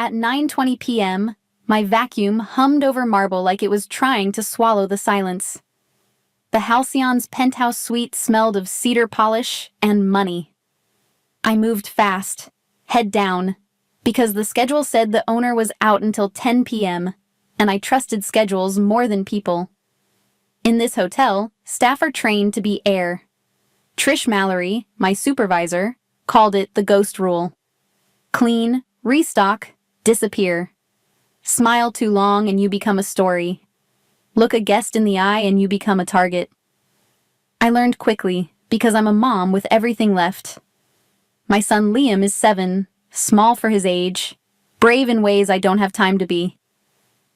At 9:20 p.m., my vacuum hummed over marble like it was trying to swallow the silence. The Halcyon's penthouse suite smelled of cedar polish and money. I moved fast, head down, because the schedule said the owner was out until 10 p.m., and I trusted schedules more than people. In this hotel, staff are trained to be air. Trish Mallory, my supervisor, called it the ghost rule. Clean, restock, disappear. Smile too long and you become a story. Look a guest in the eye and you become a target. I learned quickly, because I'm a mom with everything left. My son Liam is 7, small for his age, brave in ways I don't have time to be.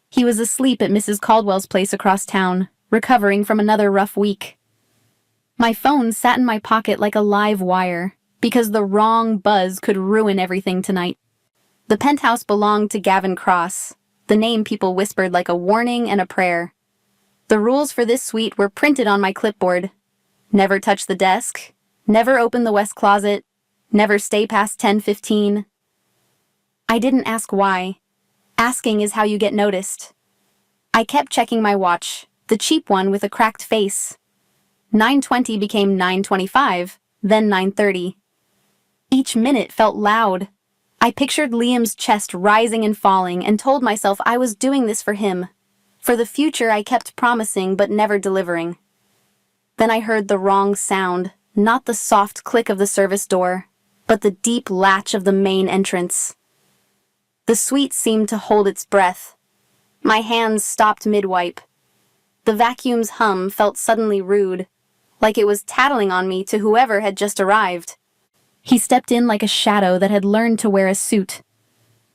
He was asleep at Mrs. Caldwell's place across town, recovering from another rough week. My phone sat in my pocket like a live wire, because the wrong buzz could ruin everything tonight. The penthouse belonged to Gavin Cross, the name people whispered like a warning and a prayer. The rules for this suite were printed on my clipboard. Never touch the desk, never open the west closet, never stay past 10:15. I didn't ask why. Asking is how you get noticed. I kept checking my watch, the cheap one with a cracked face. 9:20 became 9:25, then 9:30. Each minute felt loud. I pictured Liam's chest rising and falling and told myself I was doing this for him. For the future I kept promising but never delivering. Then I heard the wrong sound, not the soft click of the service door, but the deep latch of the main entrance. The suite seemed to hold its breath. My hands stopped mid-wipe. The vacuum's hum felt suddenly rude, like it was tattling on me to whoever had just arrived. He stepped in like a shadow that had learned to wear a suit.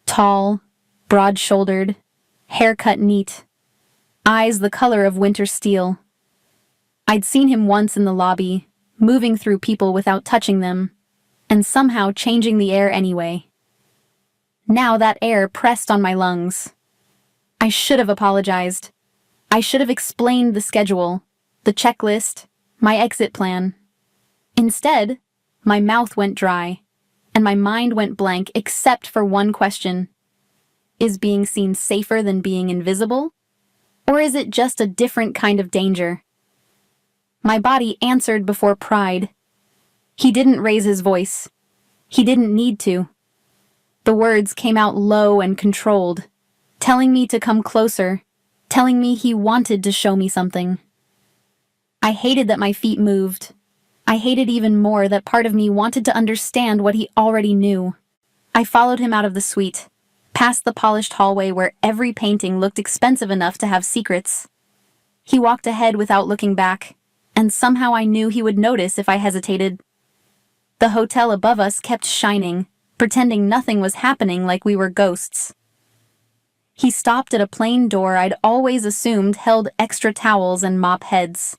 Tall, broad-shouldered, hair cut neat, eyes the color of winter steel. I'd seen him once in the lobby, moving through people without touching them, and somehow changing the air anyway. Now that air pressed on my lungs. I should have apologized. I should have explained the schedule, the checklist, my exit plan. Instead, my mouth went dry, and my mind went blank except for one question. Is being seen safer than being invisible? Or is it just a different kind of danger? My body answered before pride. He didn't raise his voice. He didn't need to. The words came out low and controlled, telling me to come closer, telling me he wanted to show me something. I hated that my feet moved. I hated even more that part of me wanted to understand what he already knew. I followed him out of the suite, past the polished hallway where every painting looked expensive enough to have secrets. He walked ahead without looking back, and somehow I knew he would notice if I hesitated. The hotel above us kept shining, pretending nothing was happening like we were ghosts. He stopped at a plain door I'd always assumed held extra towels and mop heads.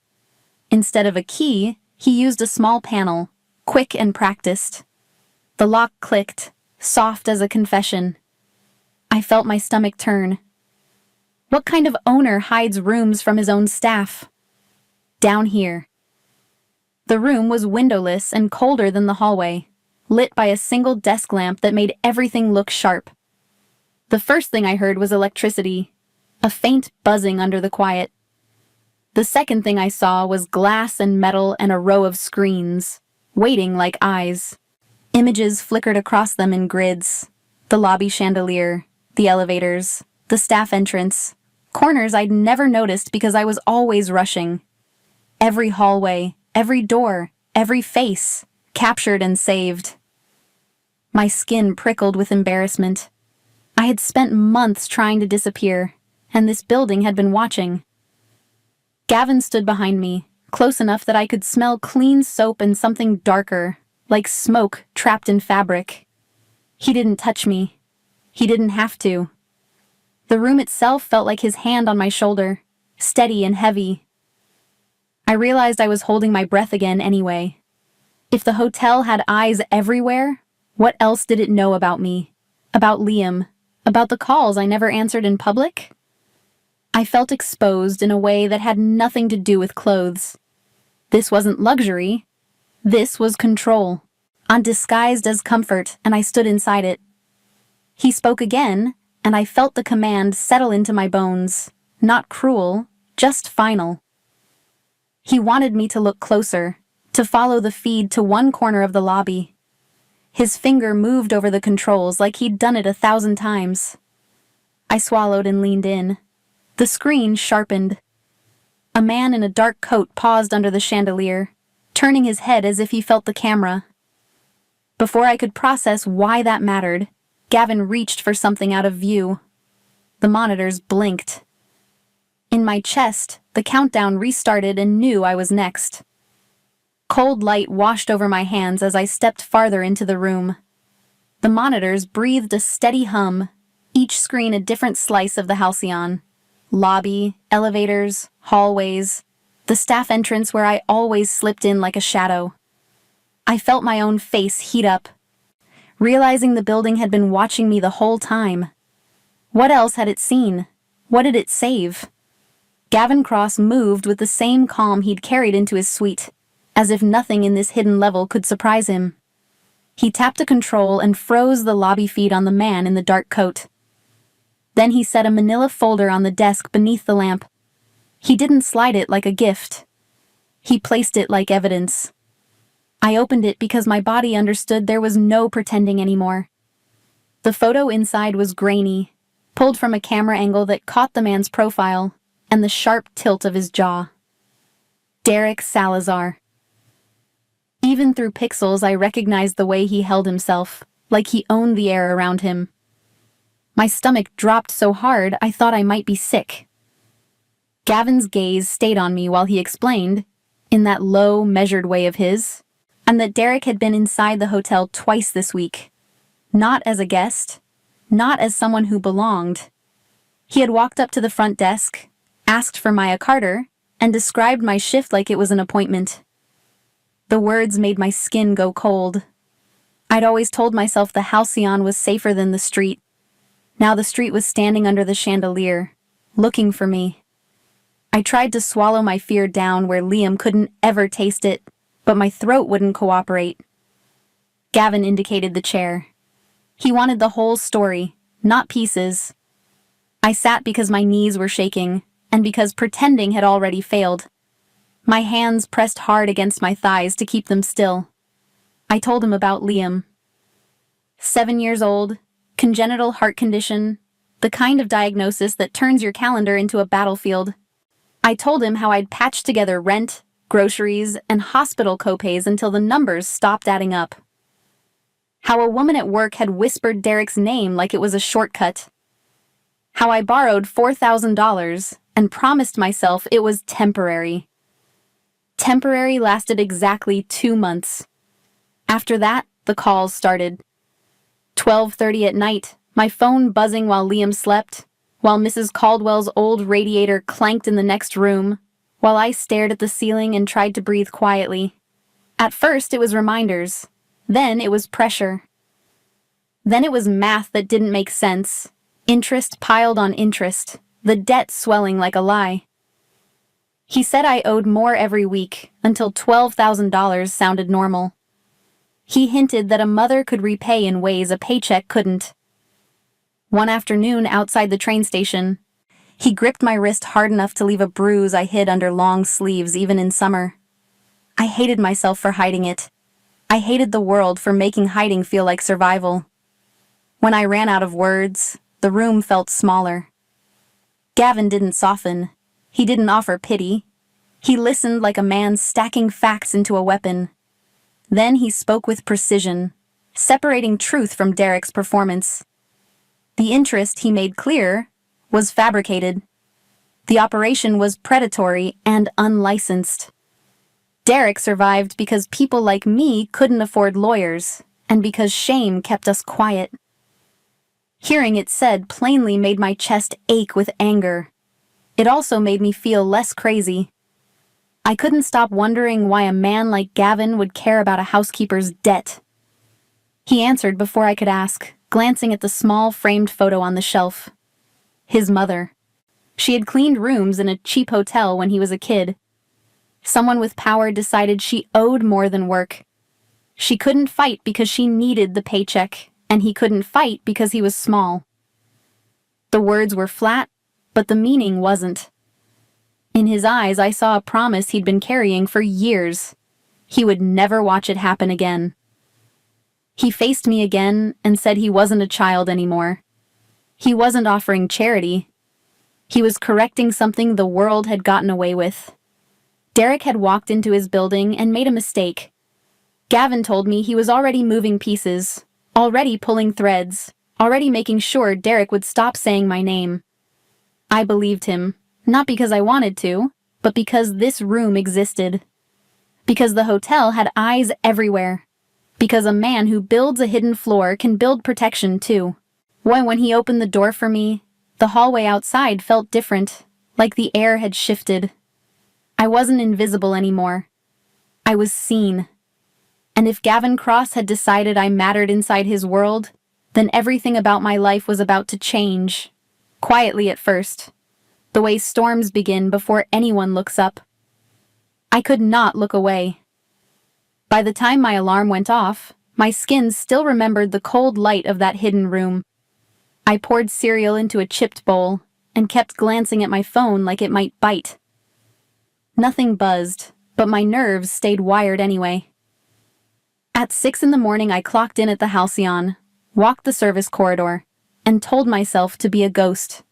Instead of a key, he used a small panel, quick and practiced. The lock clicked, soft as a confession. I felt my stomach turn. What kind of owner hides rooms from his own staff? Down here. The room was windowless and colder than the hallway, lit by a single desk lamp that made everything look sharp. The first thing I heard was electricity, a faint buzzing under the quiet. The second thing I saw was glass and metal and a row of screens, waiting like eyes. Images flickered across them in grids. The lobby chandelier, the elevators, the staff entrance, corners I'd never noticed because I was always rushing. Every hallway, every door, every face, captured and saved. My skin prickled with embarrassment. I had spent months trying to disappear, and this building had been watching. Gavin stood behind me, close enough that I could smell clean soap and something darker, like smoke trapped in fabric. He didn't touch me. He didn't have to. The room itself felt like his hand on my shoulder, steady and heavy. I realized I was holding my breath again anyway. If the hotel had eyes everywhere, what else did it know about me? About Liam? About the calls I never answered in public? I felt exposed in a way that had nothing to do with clothes. This wasn't luxury. This was control, undisguised as comfort, and I stood inside it. He spoke again, and I felt the command settle into my bones. Not cruel, just final. He wanted me to look closer, to follow the feed to one corner of the lobby. His finger moved over the controls like he'd done it 1,000 times. I swallowed and leaned in. The screen sharpened. A man in a dark coat paused under the chandelier, turning his head as if he felt the camera. Before I could process why that mattered, Gavin reached for something out of view. The monitors blinked. In my chest, the countdown restarted and knew I was next. Cold light washed over my hands as I stepped farther into the room. The monitors breathed a steady hum, each screen a different slice of the Halcyon. Lobby, elevators, hallways, the staff entrance where I always slipped in like a shadow. I felt my own face heat up, realizing the building had been watching me the whole time. What else had it seen? What did it save? Gavin Cross moved with the same calm he'd carried into his suite, as if nothing in this hidden level could surprise him. He tapped a control and froze the lobby feed on the man in the dark coat. Then he set a manila folder on the desk beneath the lamp. He didn't slide it like a gift. He placed it like evidence. I opened it because my body understood there was no pretending anymore. The photo inside was grainy, pulled from a camera angle that caught the man's profile and the sharp tilt of his jaw. Derek Salazar. Even through pixels, I recognized the way he held himself, like he owned the air around him. My stomach dropped so hard I thought I might be sick. Gavin's gaze stayed on me while he explained, in that low, measured way of his, and that Derek had been inside the hotel twice this week. Not as a guest, not as someone who belonged. He had walked up to the front desk, asked for Maya Carter, and described my shift like it was an appointment. The words made my skin go cold. I'd always told myself the Halcyon was safer than the street. Now the street was standing under the chandelier, looking for me. I tried to swallow my fear down where Liam couldn't ever taste it, but my throat wouldn't cooperate. Gavin indicated the chair. He wanted the whole story, not pieces. I sat because my knees were shaking, and because pretending had already failed. My hands pressed hard against my thighs to keep them still. I told him about Liam. 7 years old, congenital heart condition, the kind of diagnosis that turns your calendar into a battlefield. I told him how I'd patched together rent, groceries, and hospital copays until the numbers stopped adding up. How a woman at work had whispered Derek's name like it was a shortcut. How I borrowed $4,000 and promised myself it was temporary. Temporary lasted exactly 2 months. After that, the calls started. 12:30 at night, my phone buzzing while Liam slept, while Mrs. Caldwell's old radiator clanked in the next room, while I stared at the ceiling and tried to breathe quietly. At first, it was reminders. Then it was pressure. Then it was math that didn't make sense. Interest piled on interest, the debt swelling like a lie. He said I owed more every week, until $12,000 sounded normal. He hinted that a mother could repay in ways a paycheck couldn't. One afternoon outside the train station, he gripped my wrist hard enough to leave a bruise I hid under long sleeves even in summer. I hated myself for hiding it. I hated the world for making hiding feel like survival. When I ran out of words, the room felt smaller. Gavin didn't soften. He didn't offer pity. He listened like a man stacking facts into a weapon. Then he spoke with precision, separating truth from Derek's performance. The interest, he made clear, was fabricated. The operation was predatory and unlicensed. Derek survived because people like me couldn't afford lawyers, and because shame kept us quiet. Hearing it said plainly made my chest ache with anger. It also made me feel less crazy. I couldn't stop wondering why a man like Gavin would care about a housekeeper's debt. He answered before I could ask, glancing at the small framed photo on the shelf. His mother. She had cleaned rooms in a cheap hotel when he was a kid. Someone with power decided she owed more than work. She couldn't fight because she needed the paycheck, and he couldn't fight because he was small. The words were flat, but the meaning wasn't. In his eyes, I saw a promise he'd been carrying for years. He would never watch it happen again. He faced me again and said he wasn't a child anymore. He wasn't offering charity. He was correcting something the world had gotten away with. Derek had walked into his building and made a mistake. Gavin told me he was already moving pieces, already pulling threads, already making sure Derek would stop saying my name. I believed him, not because I wanted to, but because this room existed. Because the hotel had eyes everywhere. Because a man who builds a hidden floor can build protection too. When he opened the door for me, the hallway outside felt different, like the air had shifted. I wasn't invisible anymore. I was seen. And if Gavin Cross had decided I mattered inside his world, then everything about my life was about to change. Quietly at first. The way storms begin before anyone looks up. I could not look away. By the time my alarm went off, my skin still remembered the cold light of that hidden room. I poured cereal into a chipped bowl and kept glancing at my phone like it might bite. Nothing buzzed, but my nerves stayed wired anyway. At 6 in the morning, I clocked in at the Halcyon, walked the service corridor, and told myself to be a ghost.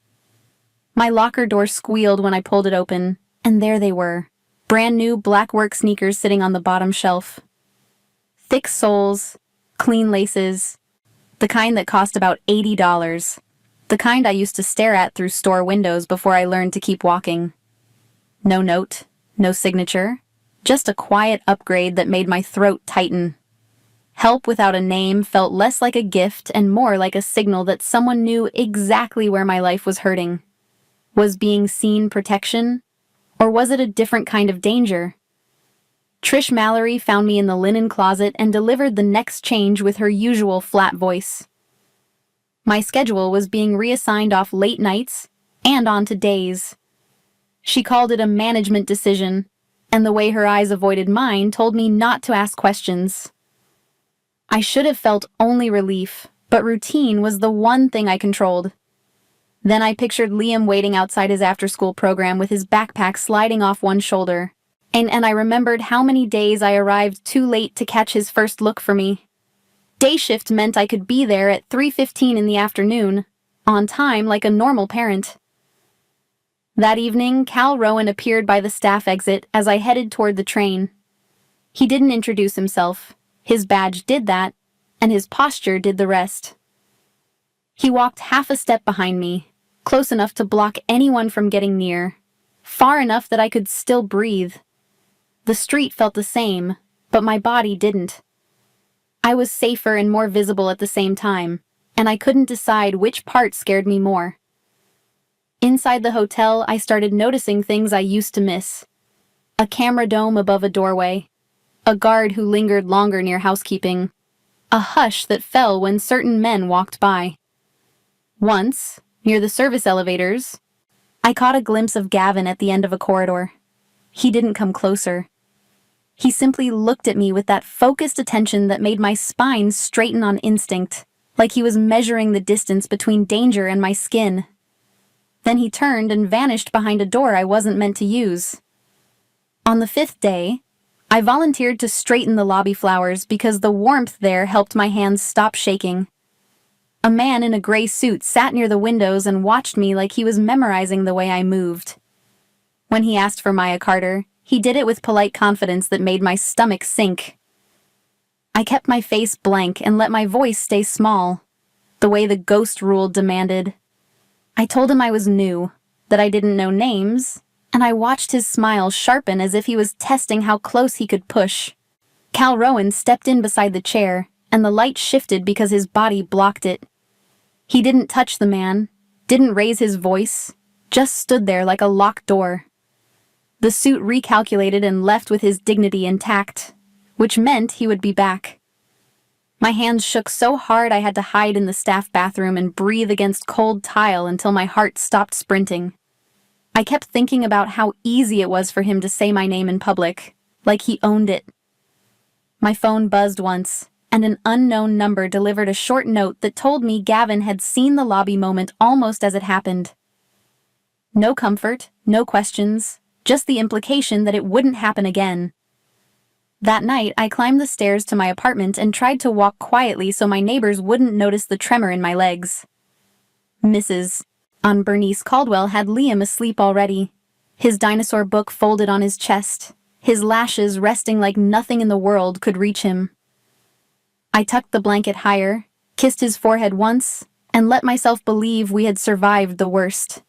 My locker door squealed when I pulled it open, and there they were, brand new black work sneakers sitting on the bottom shelf. Thick soles, clean laces, the kind that cost about $80, the kind I used to stare at through store windows before I learned to keep walking. No note, no signature, just a quiet upgrade that made my throat tighten. Help without a name felt less like a gift and more like a signal that someone knew exactly where my life was hurting. Was being seen protection? Or was it a different kind of danger? Trish Mallory found me in the linen closet and delivered the next change with her usual flat voice. My schedule was being reassigned off late nights and onto days. She called it a management decision, and the way her eyes avoided mine told me not to ask questions. I should have felt only relief, but routine was the one thing I controlled. Then I pictured Liam waiting outside his after-school program with his backpack sliding off one shoulder. And I remembered how many days I arrived too late to catch his first look for me. Day shift meant I could be there at 3:15 in the afternoon, on time like a normal parent. That evening, Cal Rowan appeared by the staff exit as I headed toward the train. He didn't introduce himself. His badge did that, and his posture did the rest. He walked half a step behind me, close enough to block anyone from getting near, far enough that I could still breathe. The street felt the same, but my body didn't. I was safer and more visible at the same time, and I couldn't decide which part scared me more. Inside the hotel, I started noticing things I used to miss. A camera dome above a doorway, a guard who lingered longer near housekeeping, a hush that fell when certain men walked by. Once, near the service elevators, I caught a glimpse of Gavin at the end of a corridor. He didn't come closer. He simply looked at me with that focused attention that made my spine straighten on instinct, like he was measuring the distance between danger and my skin. Then he turned and vanished behind a door I wasn't meant to use. On the 5th day, I volunteered to straighten the lobby flowers because the warmth there helped my hands stop shaking. A man in a gray suit sat near the windows and watched me like he was memorizing the way I moved. When he asked for Maya Carter, he did it with polite confidence that made my stomach sink. I kept my face blank and let my voice stay small, the way the ghost rule demanded. I told him I was new, that I didn't know names, and I watched his smile sharpen as if he was testing how close he could push. Cal Rowan stepped in beside the chair, and the light shifted because his body blocked it. He didn't touch the man, didn't raise his voice, just stood there like a locked door. The suit recalculated and left with his dignity intact, which meant he would be back. My hands shook so hard I had to hide in the staff bathroom and breathe against cold tile until my heart stopped sprinting. I kept thinking about how easy it was for him to say my name in public, like he owned it. My phone buzzed once, and an unknown number delivered a short note that told me Gavin had seen the lobby moment almost as it happened. No comfort, no questions, just the implication that it wouldn't happen again. That night, I climbed the stairs to my apartment and tried to walk quietly so my neighbors wouldn't notice the tremor in my legs. Mrs. on Bernice Caldwell had Liam asleep already, his dinosaur book folded on his chest, his lashes resting like nothing in the world could reach him. I tucked the blanket higher, kissed his forehead once, and let myself believe we had survived the worst.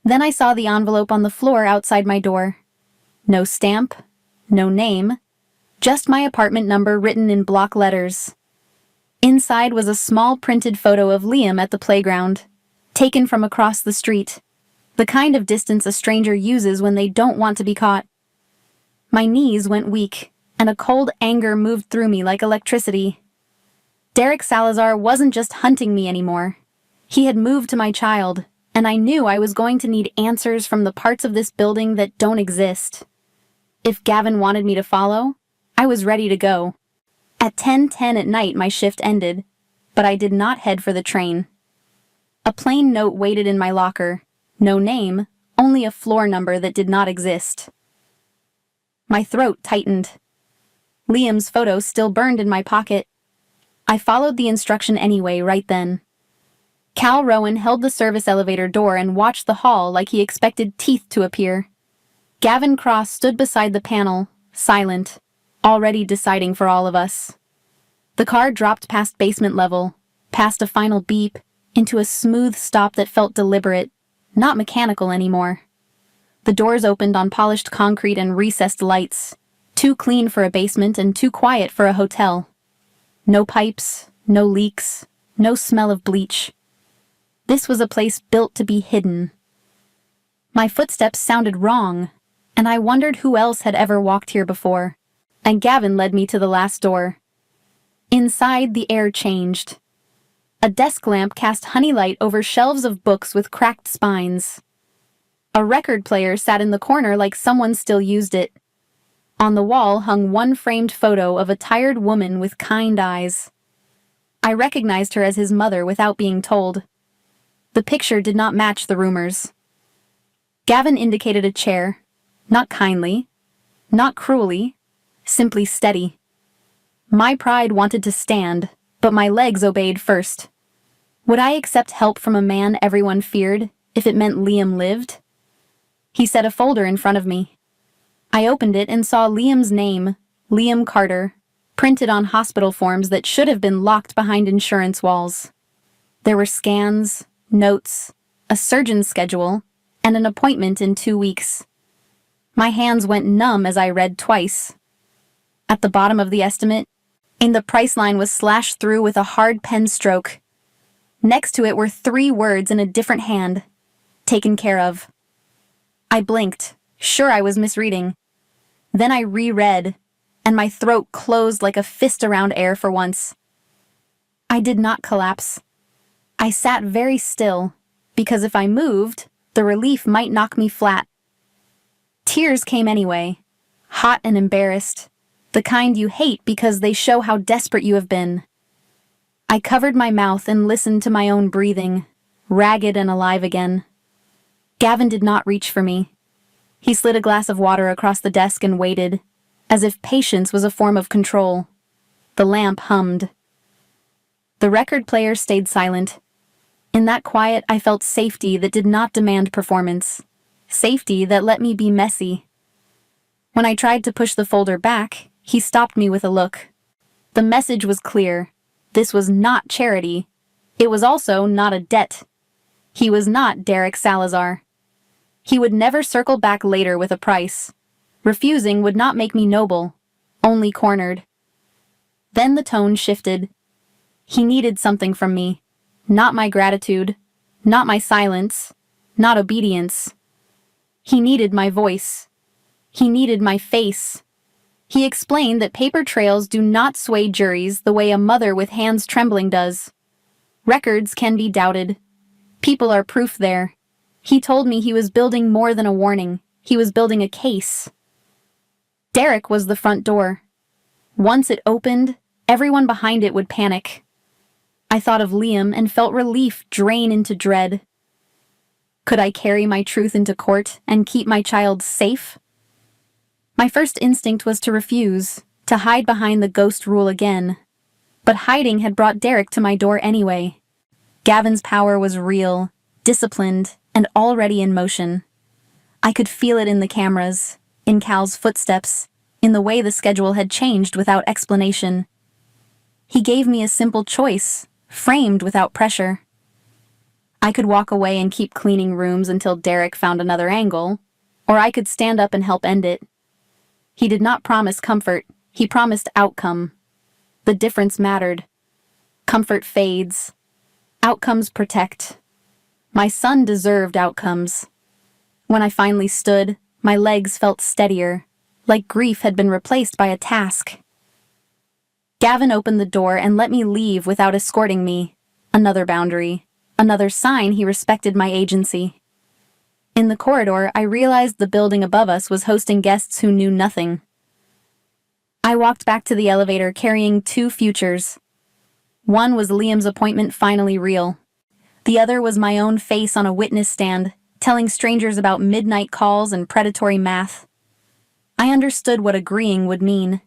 Then I saw the envelope on the floor outside my door. No stamp, no name, just my apartment number written in block letters. Inside was a small printed photo of Liam at the playground, taken from across the street, the kind of distance a stranger uses when they don't want to be caught. My knees went weak, and a cold anger moved through me like electricity. Derek Salazar wasn't just hunting me anymore. He had moved to my child, and I knew I was going to need answers from the parts of this building that don't exist. If Gavin wanted me to follow, I was ready to go. At 10:10 at night, my shift ended, but I did not head for the train. A plain note waited in my locker. No name, only a floor number that did not exist. My throat tightened. Liam's photo still burned in my pocket. I followed the instruction anyway right then. Cal Rowan held the service elevator door and watched the hall like he expected teeth to appear. Gavin Cross stood beside the panel, silent, already deciding for all of us. The car dropped past basement level, past a final beep, into a smooth stop that felt deliberate, not mechanical anymore. The doors opened on polished concrete and recessed lights, too clean for a basement and too quiet for a hotel. No pipes, no leaks, no smell of bleach. This was a place built to be hidden. My footsteps sounded wrong, and I wondered who else had ever walked here before, and Gavin led me to the last door. Inside, the air changed. A desk lamp cast honey light over shelves of books with cracked spines. A record player sat in the corner like someone still used it. On the wall hung one framed photo of a tired woman with kind eyes. I recognized her as his mother without being told. The picture did not match the rumors. Gavin indicated a chair, not kindly, not cruelly, simply steady. My pride wanted to stand, but my legs obeyed first. Would I accept help from a man everyone feared if it meant Liam lived? He set a folder in front of me. I opened it and saw Liam's name, Liam Carter, printed on hospital forms that should have been locked behind insurance walls. There were scans, notes, a surgeon's schedule, and an appointment in 2 weeks. My hands went numb as I read twice. At the bottom of the estimate, in the price line was slashed through with a hard pen stroke. Next to it were 3 words in a different hand. Taken care of. I blinked, sure I was misreading. Then I reread, and my throat closed like a fist around air for once. I did not collapse. I sat very still, because if I moved, the relief might knock me flat. Tears came anyway, hot and embarrassed, the kind you hate because they show how desperate you have been. I covered my mouth and listened to my own breathing, ragged and alive again. Gavin did not reach for me. He slid a glass of water across the desk and waited, as if patience was a form of control. The lamp hummed. The record player stayed silent. In that quiet, I felt safety that did not demand performance. Safety that let me be messy. When I tried to push the folder back, he stopped me with a look. The message was clear. This was not charity. It was also not a debt. He was not Derek Salazar. He would never circle back later with a price. Refusing would not make me noble, only cornered. Then the tone shifted. He needed something from me. Not my gratitude, not my silence, not obedience. He needed my voice. He needed my face. He explained that paper trails do not sway juries the way a mother with hands trembling does. Records can be doubted. People are proof there. He told me he was building more than a warning. He was building a case. Derek was the front door. Once it opened, everyone behind it would panic. I thought of Liam and felt relief drain into dread. Could I carry my truth into court and keep my child safe? My first instinct was to refuse, to hide behind the ghost rule again. But hiding had brought Derek to my door anyway. Gavin's power was real, disciplined, and already in motion. I could feel it in the cameras, in Cal's footsteps, in the way the schedule had changed without explanation. He gave me a simple choice, framed without pressure. I could walk away and keep cleaning rooms until Derek found another angle, or I could stand up and help end it. He did not promise comfort, he promised outcome. The difference mattered. Comfort fades. Outcomes protect. My son deserved outcomes. When I finally stood, my legs felt steadier, like grief had been replaced by a task. Gavin opened the door and let me leave without escorting me. Another boundary. Another sign he respected my agency. In the corridor, I realized the building above us was hosting guests who knew nothing. I walked back to the elevator carrying two futures. One was Liam's appointment finally real. The other was my own face on a witness stand, telling strangers about midnight calls and predatory math. I understood what agreeing would mean.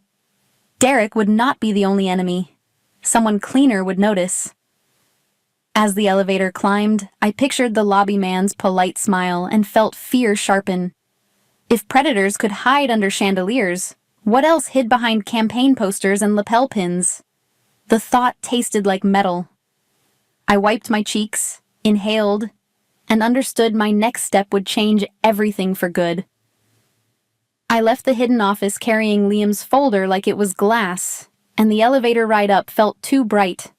Derek would not be the only enemy. Someone cleaner would notice. As the elevator climbed, I pictured the lobby man's polite smile and felt fear sharpen. If predators could hide under chandeliers, what else hid behind campaign posters and lapel pins? The thought tasted like metal. I wiped my cheeks, inhaled, and understood my next step would change everything for good. I left the hidden office carrying Liam's folder like it was glass, and the elevator ride up felt too bright.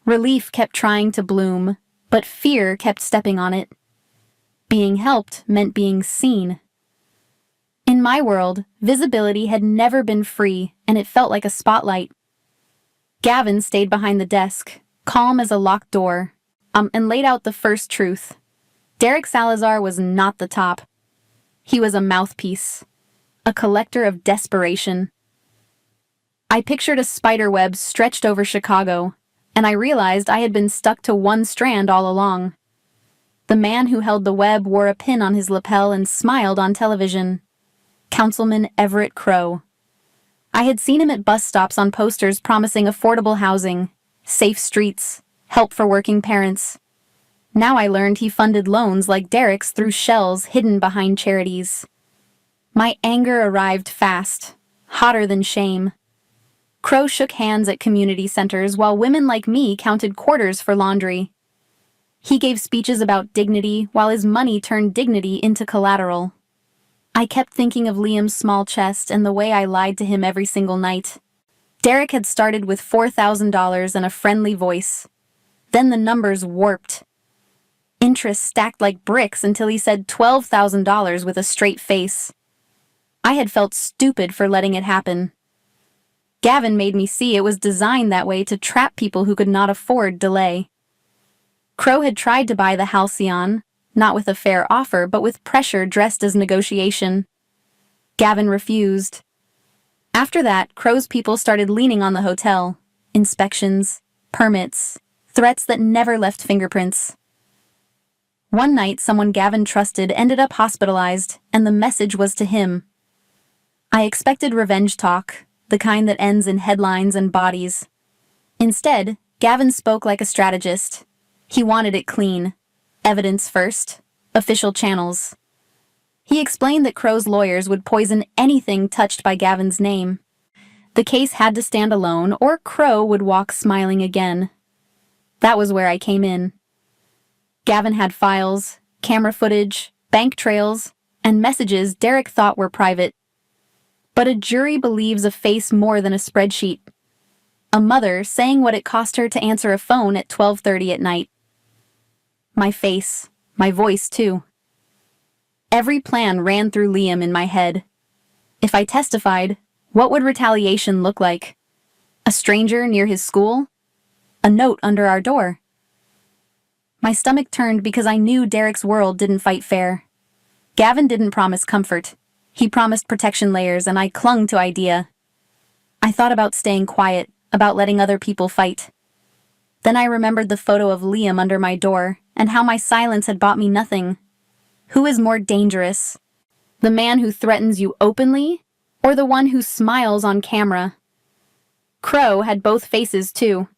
Relief kept trying to bloom, but fear kept stepping on it. Being helped meant being seen. In my world, visibility had never been free, and it felt like a spotlight. Gavin stayed behind the desk, calm as a locked door, and laid out the first truth. Derek Salazar was not the top. He was a mouthpiece, a collector of desperation. I pictured a spider web stretched over Chicago, and I realized I had been stuck to one strand all along. The man who held the web wore a pin on his lapel and smiled on television. Councilman Everett Crow. I had seen him at bus stops on posters promising affordable housing, safe streets, help for working parents. Now I learned he funded loans like Derek's through shells hidden behind charities. My anger arrived fast, hotter than shame. Crow shook hands at community centers while women like me counted quarters for laundry. He gave speeches about dignity while his money turned dignity into collateral. I kept thinking of Liam's small chest and the way I lied to him every single night. Derek had started with $4,000 and a friendly voice. Then the numbers warped. Interest stacked like bricks until he said $12,000 with a straight face. I had felt stupid for letting it happen. Gavin made me see it was designed that way to trap people who could not afford delay. Crow had tried to buy the Halcyon, not with a fair offer, but with pressure dressed as negotiation. Gavin refused. After that, Crow's people started leaning on the hotel. Inspections, permits, threats that never left fingerprints. One night, someone Gavin trusted ended up hospitalized, and the message was to him. I expected revenge talk, the kind that ends in headlines and bodies. Instead, Gavin spoke like a strategist. He wanted it clean. Evidence first, official channels. He explained that Crow's lawyers would poison anything touched by Gavin's name. The case had to stand alone, or Crow would walk smiling again. That was where I came in. Gavin had files, camera footage, bank trails, and messages Derek thought were private. But a jury believes a face more than a spreadsheet. A mother saying what it cost her to answer a phone at 12:30 at night. My face, my voice too. Every plan ran through Liam in my head. If I testified, what would retaliation look like? A stranger near his school? A note under our door? My stomach turned because I knew Derek's world didn't fight fair. Gavin didn't promise comfort. He promised protection layers, and I clung to idea. I thought about staying quiet, about letting other people fight. Then I remembered the photo of Liam under my door and how my silence had bought me nothing. Who is more dangerous? The man who threatens you openly, or the one who smiles on camera? Crow had both faces, too.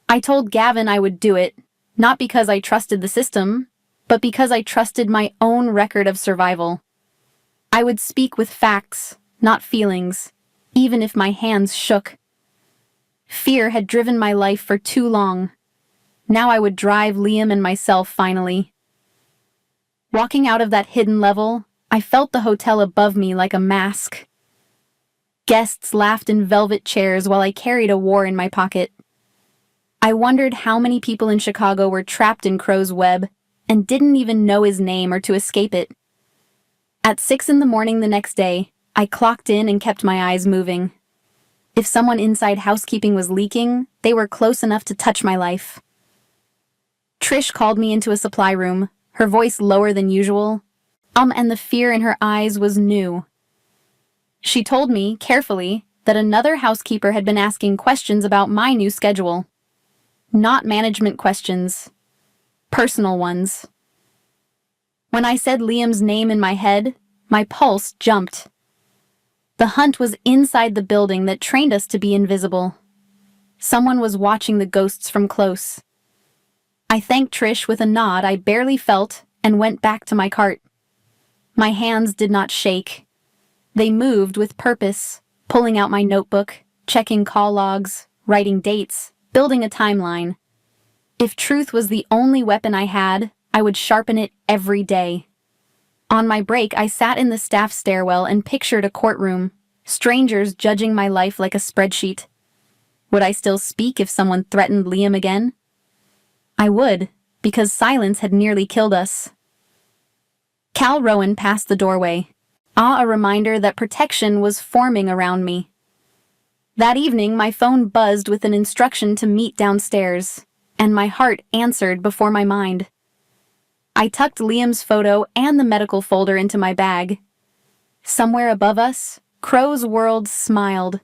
I told Gavin I would do it, not because I trusted the system, but because I trusted my own record of survival. I would speak with facts, not feelings, even if my hands shook. Fear had driven my life for too long. Now I would drive Liam and myself finally. Walking out of that hidden level, I felt the hotel above me like a mask. Guests laughed in velvet chairs while I carried a war in my pocket. I wondered how many people in Chicago were trapped in Crow's web and didn't even know his name or to escape it. At 6 in the morning the next day, I clocked in and kept my eyes moving. If someone inside housekeeping was leaking, they were close enough to touch my life. Trish called me into a supply room, her voice lower than usual, and the fear in her eyes was new. She told me, carefully, that another housekeeper had been asking questions about my new schedule. Not management questions. Personal ones. When I said Liam's name in my head, my pulse jumped. The hunt was inside the building that trained us to be invisible. Someone was watching the ghosts from close. I thanked Trish with a nod I barely felt and went back to my cart. My hands did not shake. They moved with purpose, pulling out my notebook, checking call logs, writing dates, building a timeline. If truth was the only weapon I had, I would sharpen it every day. On my break, I sat in the staff stairwell and pictured a courtroom, strangers judging my life like a spreadsheet. Would I still speak if someone threatened Liam again? I would, because silence had nearly killed us. Cal Rowan passed the doorway, a reminder that protection was forming around me. That evening, my phone buzzed with an instruction to meet downstairs, and my heart answered before my mind. I tucked Liam's photo and the medical folder into my bag. Somewhere above us, Crow's world smiled.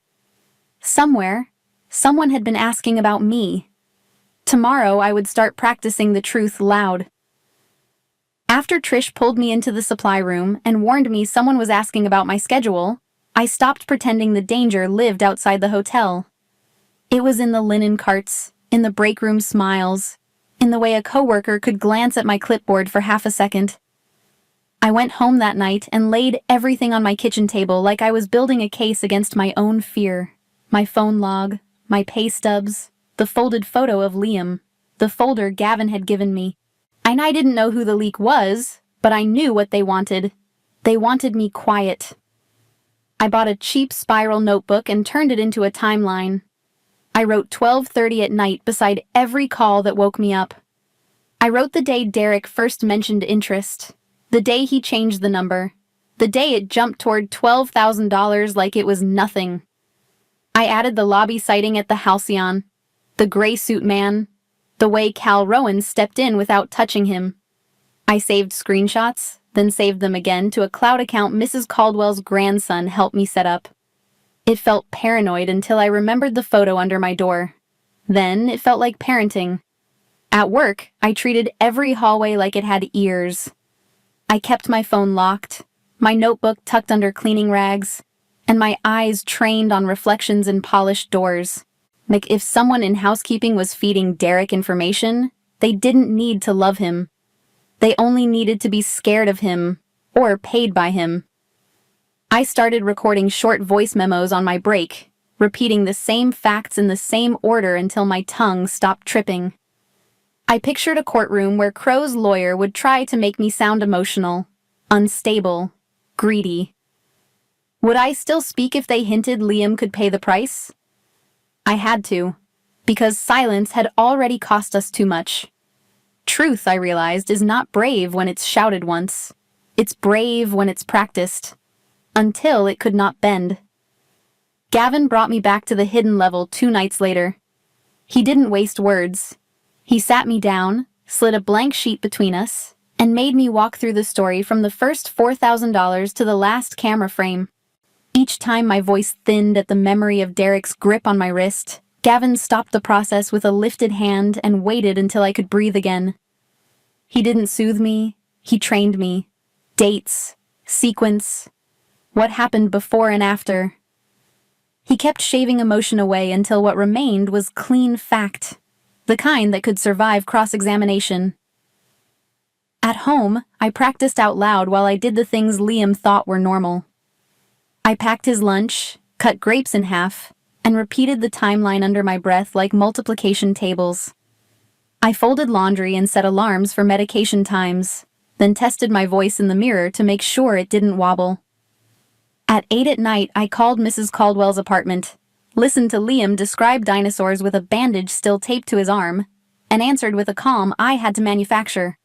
Somewhere, someone had been asking about me. Tomorrow I would start practicing the truth loud. After Trish pulled me into the supply room and warned me someone was asking about my schedule, I stopped pretending the danger lived outside the hotel. It was in the linen carts, in the break room smiles, in the way a coworker could glance at my clipboard for half a second. I went home that night and laid everything on my kitchen table like I was building a case against my own fear. My phone log, my pay stubs, the folded photo of Liam, the folder Gavin had given me. And I didn't know who the leak was, but I knew what they wanted. They wanted me quiet. I bought a cheap spiral notebook and turned it into a timeline. I wrote 12:30 at night beside every call that woke me up. I wrote the day Derek first mentioned interest, the day he changed the number, the day it jumped toward $12,000 like it was nothing. I added the lobby sighting at the Halcyon, the gray suit man, the way Cal Rowan stepped in without touching him. I saved screenshots, then saved them again to a cloud account Mrs. Caldwell's grandson helped me set up. It felt paranoid until I remembered the photo under my door. Then it felt like parenting. At work, I treated every hallway like it had ears. I kept my phone locked, my notebook tucked under cleaning rags, and my eyes trained on reflections in polished doors. Like if someone in housekeeping was feeding Derek information, they didn't need to love him. They only needed to be scared of him, or paid by him. I started recording short voice memos on my break, repeating the same facts in the same order until my tongue stopped tripping. I pictured a courtroom where Crow's lawyer would try to make me sound emotional, unstable, greedy. Would I still speak if they hinted Liam could pay the price? I had to, because silence had already cost us too much. Truth, I realized, is not brave when it's shouted once. It's brave when it's practiced. Until it could not bend. Gavin brought me back to the hidden level 2 nights later. He didn't waste words. He sat me down, slid a blank sheet between us, and made me walk through the story from the first $4,000 to the last camera frame. Each time my voice thinned at the memory of Derek's grip on my wrist, Gavin stopped the process with a lifted hand and waited until I could breathe again. He didn't soothe me, he trained me. Dates, sequence, what happened before and after. He kept shaving emotion away until what remained was clean fact, the kind that could survive cross-examination. At home, I practiced out loud while I did the things Liam thought were normal. I packed his lunch, cut grapes in half, and repeated the timeline under my breath like multiplication tables. I folded laundry and set alarms for medication times, then tested my voice in the mirror to make sure it didn't wobble. At 8 at night, I called Mrs. Caldwell's apartment, listened to Liam describe dinosaurs with a bandage still taped to his arm, and answered with a calm I had to manufacture.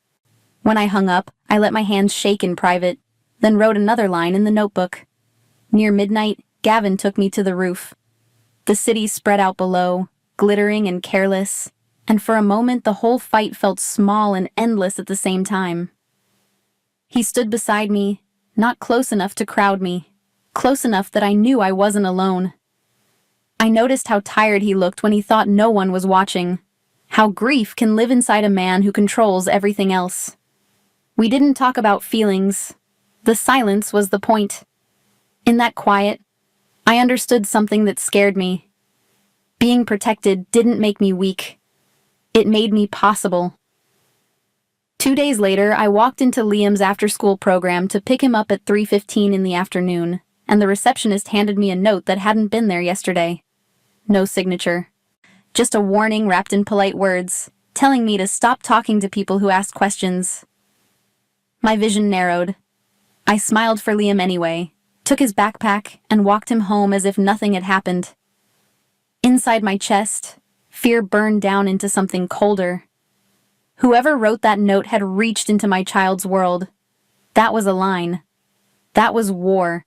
When I hung up, I let my hands shake in private, then wrote another line in the notebook. Near midnight, Gavin took me to the roof. The city spread out below, glittering and careless, and for a moment the whole fight felt small and endless at the same time. He stood beside me, not close enough to crowd me, close enough that I knew I wasn't alone. I noticed how tired he looked when he thought no one was watching, how grief can live inside a man who controls everything else. We didn't talk about feelings. The silence was the point. In that quiet, I understood something that scared me. Being protected didn't make me weak. It made me possible. 2 days later, I walked into Liam's after-school program to pick him up at 3:15 in the afternoon, and the receptionist handed me a note that hadn't been there yesterday. No signature. Just a warning wrapped in polite words, telling me to stop talking to people who asked questions. My vision narrowed. I smiled for Liam anyway, took his backpack, and walked him home as if nothing had happened. Inside my chest, fear burned down into something colder. Whoever wrote that note had reached into my child's world. That was a line. That was war.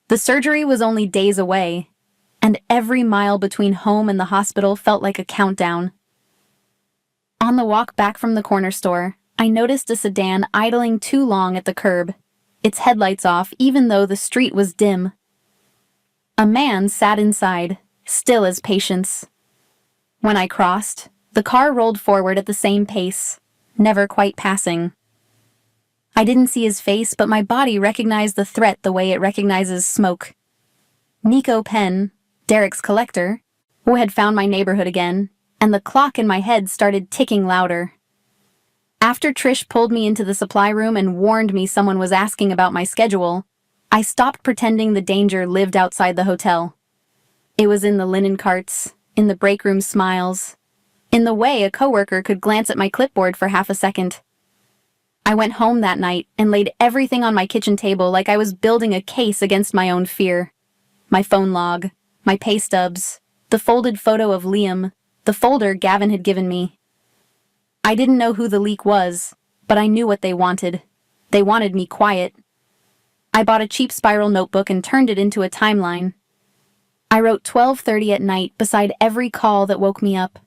The surgery was only days away, and every mile between home and the hospital felt like a countdown. On the walk back from the corner store, I noticed a sedan idling too long at the curb, its headlights off even though the street was dim. A man sat inside, still as patience. When I crossed, the car rolled forward at the same pace, never quite passing. I didn't see his face, but my body recognized the threat the way it recognizes smoke. Nico Penn, Derek's collector, who had found my neighborhood again, and the clock in my head started ticking louder. After Trish pulled me into the supply room and warned me someone was asking about my schedule, I stopped pretending the danger lived outside the hotel. It was in the linen carts, in the break room smiles, in the way a coworker could glance at my clipboard for half a second. I went home that night and laid everything on my kitchen table like I was building a case against my own fear. My phone log, my pay stubs, the folded photo of Liam, the folder Gavin had given me. I didn't know who the leak was, but I knew what they wanted. They wanted me quiet. I bought a cheap spiral notebook and turned it into a timeline. I wrote 12:30 at night beside every call that woke me up.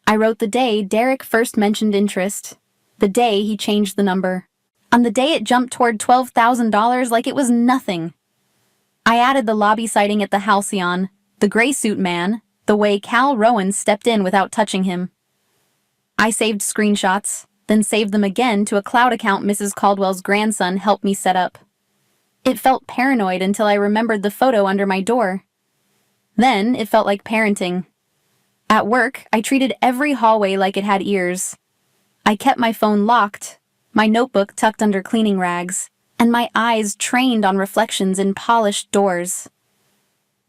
I wrote the day Derek first mentioned interest, the day he changed the number, on the day it jumped toward $12,000 like it was nothing. I added the lobby sighting at the Halcyon, the gray suit man, the way Cal Rowan stepped in without touching him. I saved screenshots, then saved them again to a cloud account Mrs. Caldwell's grandson helped me set up. It felt paranoid until I remembered the photo under my door. Then it felt like parenting. At work, I treated every hallway like it had ears. I kept my phone locked, my notebook tucked under cleaning rags, and my eyes trained on reflections in polished doors.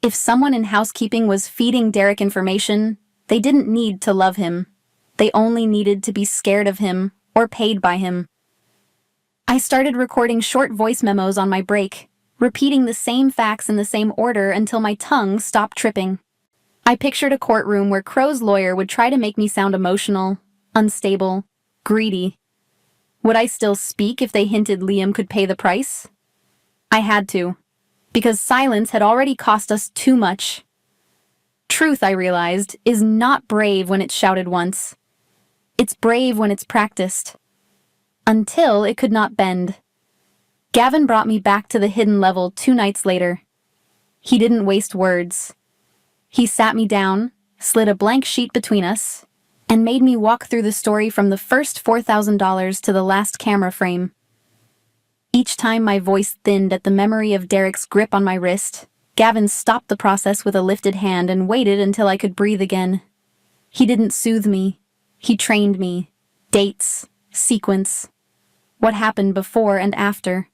If someone in housekeeping was feeding Derek information, they didn't need to love him. They only needed to be scared of him or paid by him. I started recording short voice memos on my break, repeating the same facts in the same order until my tongue stopped tripping. I pictured a courtroom where Crow's lawyer would try to make me sound emotional, unstable, greedy. Would I still speak if they hinted Liam could pay the price? I had to, because silence had already cost us too much. Truth, I realized, is not brave when it's shouted once. It's brave when it's practiced. Until it could not bend. Gavin brought me back to the hidden level 2 nights later. He didn't waste words. He sat me down, slid a blank sheet between us, and made me walk through the story from the first $4,000 to the last camera frame. Each time my voice thinned at the memory of Derek's grip on my wrist, Gavin stopped the process with a lifted hand and waited until I could breathe again. He didn't soothe me. He trained me. Dates, sequence, what happened before and after.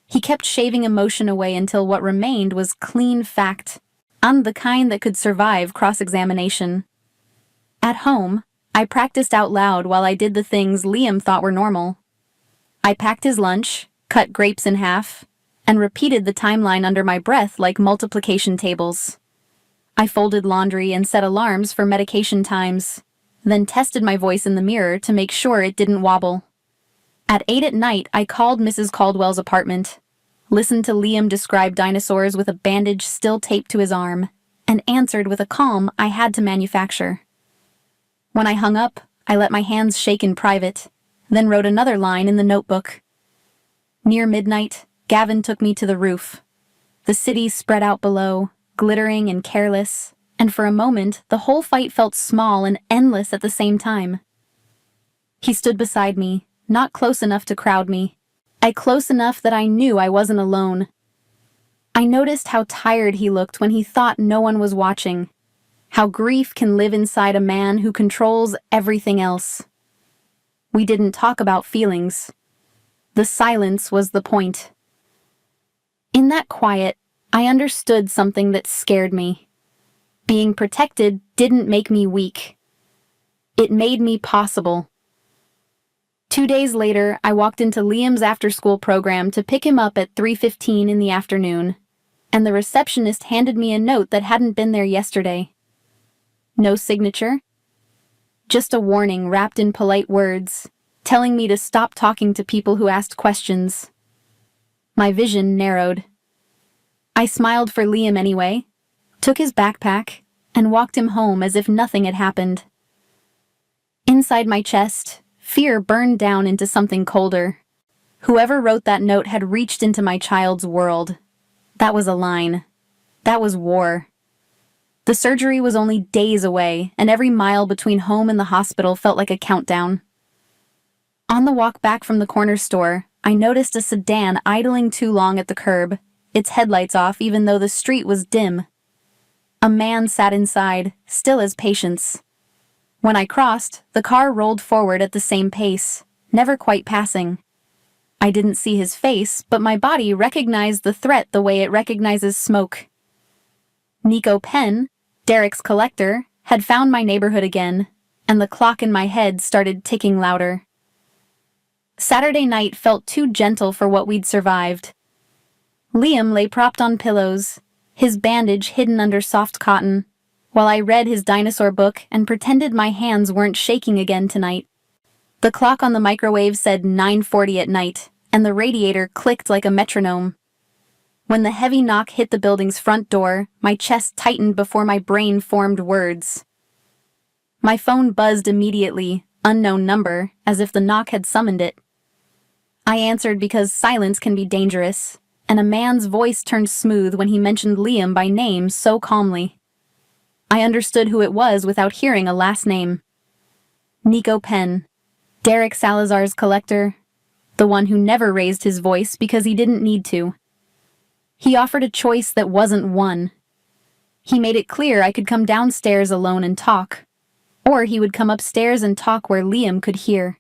He kept shaving emotion away until what remained was clean fact, and the kind that could survive cross-examination. At home, I practiced out loud while I did the things Liam thought were normal. I packed his lunch, cut grapes in half, and repeated the timeline under my breath like multiplication tables. I folded laundry and set alarms for medication times, then tested my voice in the mirror to make sure it didn't wobble. At 8 at night, I called Mrs. Caldwell's apartment, listened to Liam describe dinosaurs with a bandage still taped to his arm, and answered with a calm I had to manufacture. When I hung up, I let my hands shake in private, then wrote another line in the notebook. Near midnight, Gavin took me to the roof. The city spread out below, glittering and careless, and for a moment, the whole fight felt small and endless at the same time. He stood beside me, not close enough to crowd me, close enough that I knew I wasn't alone. I noticed how tired he looked when he thought no one was watching, how grief can live inside a man who controls everything else. We didn't talk about feelings. The silence was the point. In that quiet, I understood something that scared me. Being protected didn't make me weak. It made me possible. 2 days later, I walked into Liam's after-school program to pick him up at 3:15 in the afternoon, and the receptionist handed me a note that hadn't been there yesterday. No signature. Just a warning wrapped in polite words, telling me to stop talking to people who asked questions. My vision narrowed. I smiled for Liam anyway, took his backpack, and walked him home as if nothing had happened. Inside my chest, fear burned down into something colder. Whoever wrote that note had reached into my child's world. That was a line. That was war. The surgery was only days away, and every mile between home and the hospital felt like a countdown. On the walk back from the corner store, I noticed a sedan idling too long at the curb, its headlights off even though the street was dim. A man sat inside, still as patience. When I crossed, the car rolled forward at the same pace, never quite passing. I didn't see his face, but my body recognized the threat the way it recognizes smoke. Nico Penn, Derek's collector, had found my neighborhood again, and the clock in my head started ticking louder. Saturday night felt too gentle for what we'd survived. Liam lay propped on pillows, his bandage hidden under soft cotton, while I read his dinosaur book and pretended my hands weren't shaking again tonight. The clock on the microwave said 9:40 at night, and the radiator clicked like a metronome. When the heavy knock hit the building's front door, my chest tightened before my brain formed words. My phone buzzed immediately, unknown number, as if the knock had summoned it. I answered because silence can be dangerous, and a man's voice turned smooth when he mentioned Liam by name so calmly. I understood who it was without hearing a last name. Nico Penn, Derek Salazar's collector, the one who never raised his voice because he didn't need to. He offered a choice that wasn't one. He made it clear I could come downstairs alone and talk, or he would come upstairs and talk where Liam could hear.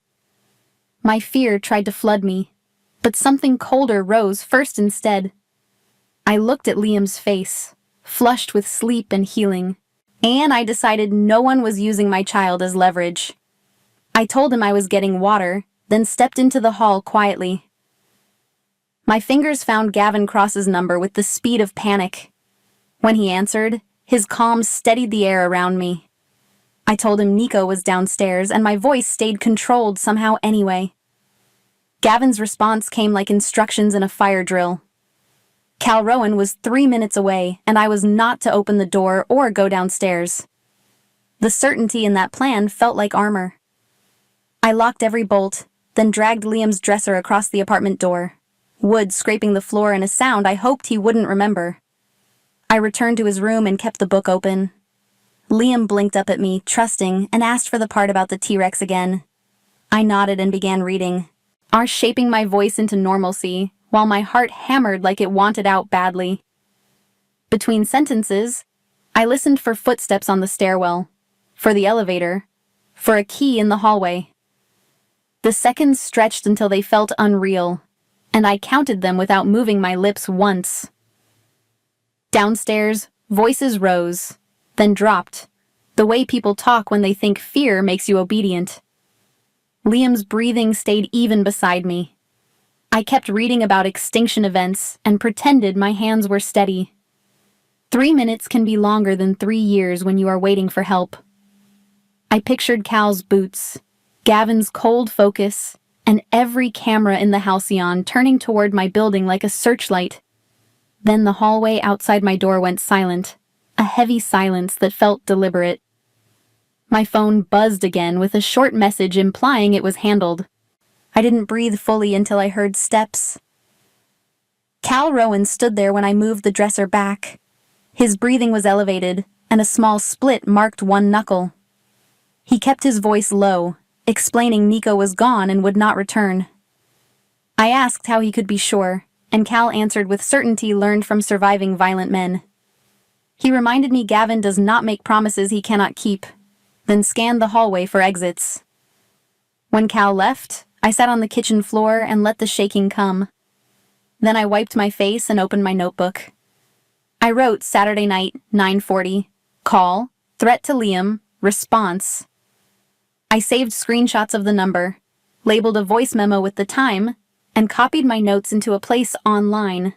My fear tried to flood me, but something colder rose first instead. I looked at Liam's face, flushed with sleep and healing, and I decided no one was using my child as leverage. I told him I was getting water, then stepped into the hall quietly. My fingers found Gavin Cross's number with the speed of panic. When he answered, his calm steadied the air around me. I told him Nico was downstairs, and my voice stayed controlled somehow anyway. Gavin's response came like instructions in a fire drill. Cal Rowan was 3 minutes away, and I was not to open the door or go downstairs. The certainty in that plan felt like armor. I locked every bolt, then dragged Liam's dresser across the apartment door, wood scraping the floor in a sound I hoped he wouldn't remember. I returned to his room and kept the book open. Liam blinked up at me, trusting, and asked for the part about the T-Rex again. I nodded and began reading, shaping my voice into normalcy, while my heart hammered like it wanted out badly. Between sentences, I listened for footsteps on the stairwell, for the elevator, for a key in the hallway. The seconds stretched until they felt unreal, and I counted them without moving my lips once. Downstairs, voices rose, then dropped, the way people talk when they think fear makes you obedient. Liam's breathing stayed even beside me. I kept reading about extinction events and pretended my hands were steady. 3 minutes can be longer than 3 years when you are waiting for help. I pictured Cal's boots, Gavin's cold focus, and every camera in the Halcyon turning toward my building like a searchlight. Then the hallway outside my door went silent, a heavy silence that felt deliberate. My phone buzzed again with a short message implying it was handled. I didn't breathe fully until I heard steps. Cal Rowan stood there when I moved the dresser back. His breathing was elevated, and a small split marked one knuckle. He kept his voice low, explaining Nico was gone and would not return. I asked how he could be sure, and Cal answered with certainty learned from surviving violent men. He reminded me Gavin does not make promises he cannot keep, then scanned the hallway for exits. When Cal left, I sat on the kitchen floor and let the shaking come. Then I wiped my face and opened my notebook. I wrote Saturday night, 9:40, call, threat to Liam, response. I saved screenshots of the number, labeled a voice memo with the time, and copied my notes into a place online.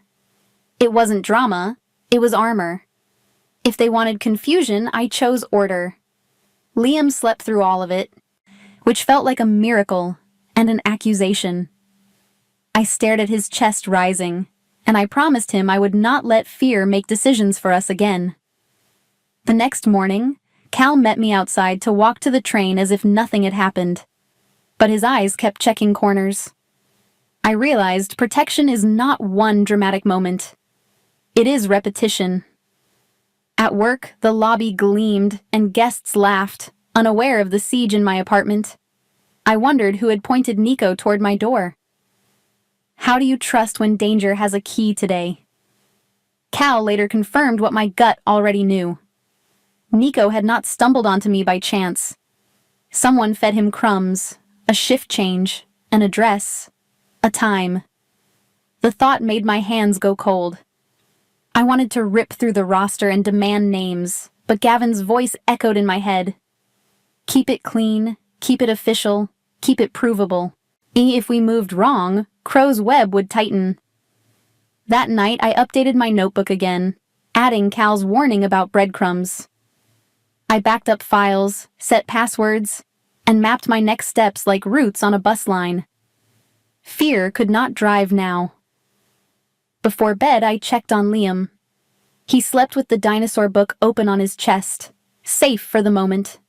It wasn't drama, it was armor. If they wanted confusion, I chose order. Liam slept through all of it, which felt like a miracle and an accusation. I stared at his chest rising, and I promised him I would not let fear make decisions for us again. The next morning, Cal met me outside to walk to the train as if nothing had happened, but his eyes kept checking corners. I realized protection is not one dramatic moment. It is repetition. At work, the lobby gleamed and guests laughed, unaware of the siege in my apartment. I wondered who had pointed Nico toward my door. How do you trust when danger has a key today? Cal later confirmed what my gut already knew. Nico had not stumbled onto me by chance. Someone fed him crumbs, a shift change, an address, a time. The thought made my hands go cold. I wanted to rip through the roster and demand names, but Gavin's voice echoed in my head. Keep it clean, keep it official, keep it provable. If we moved wrong, Crow's web would tighten. That night, I updated my notebook again, adding Cal's warning about breadcrumbs. I backed up files, set passwords, and mapped my next steps like routes on a bus line. Fear could not drive now. Before bed, I checked on Liam. He slept with the dinosaur book open on his chest, safe for the moment.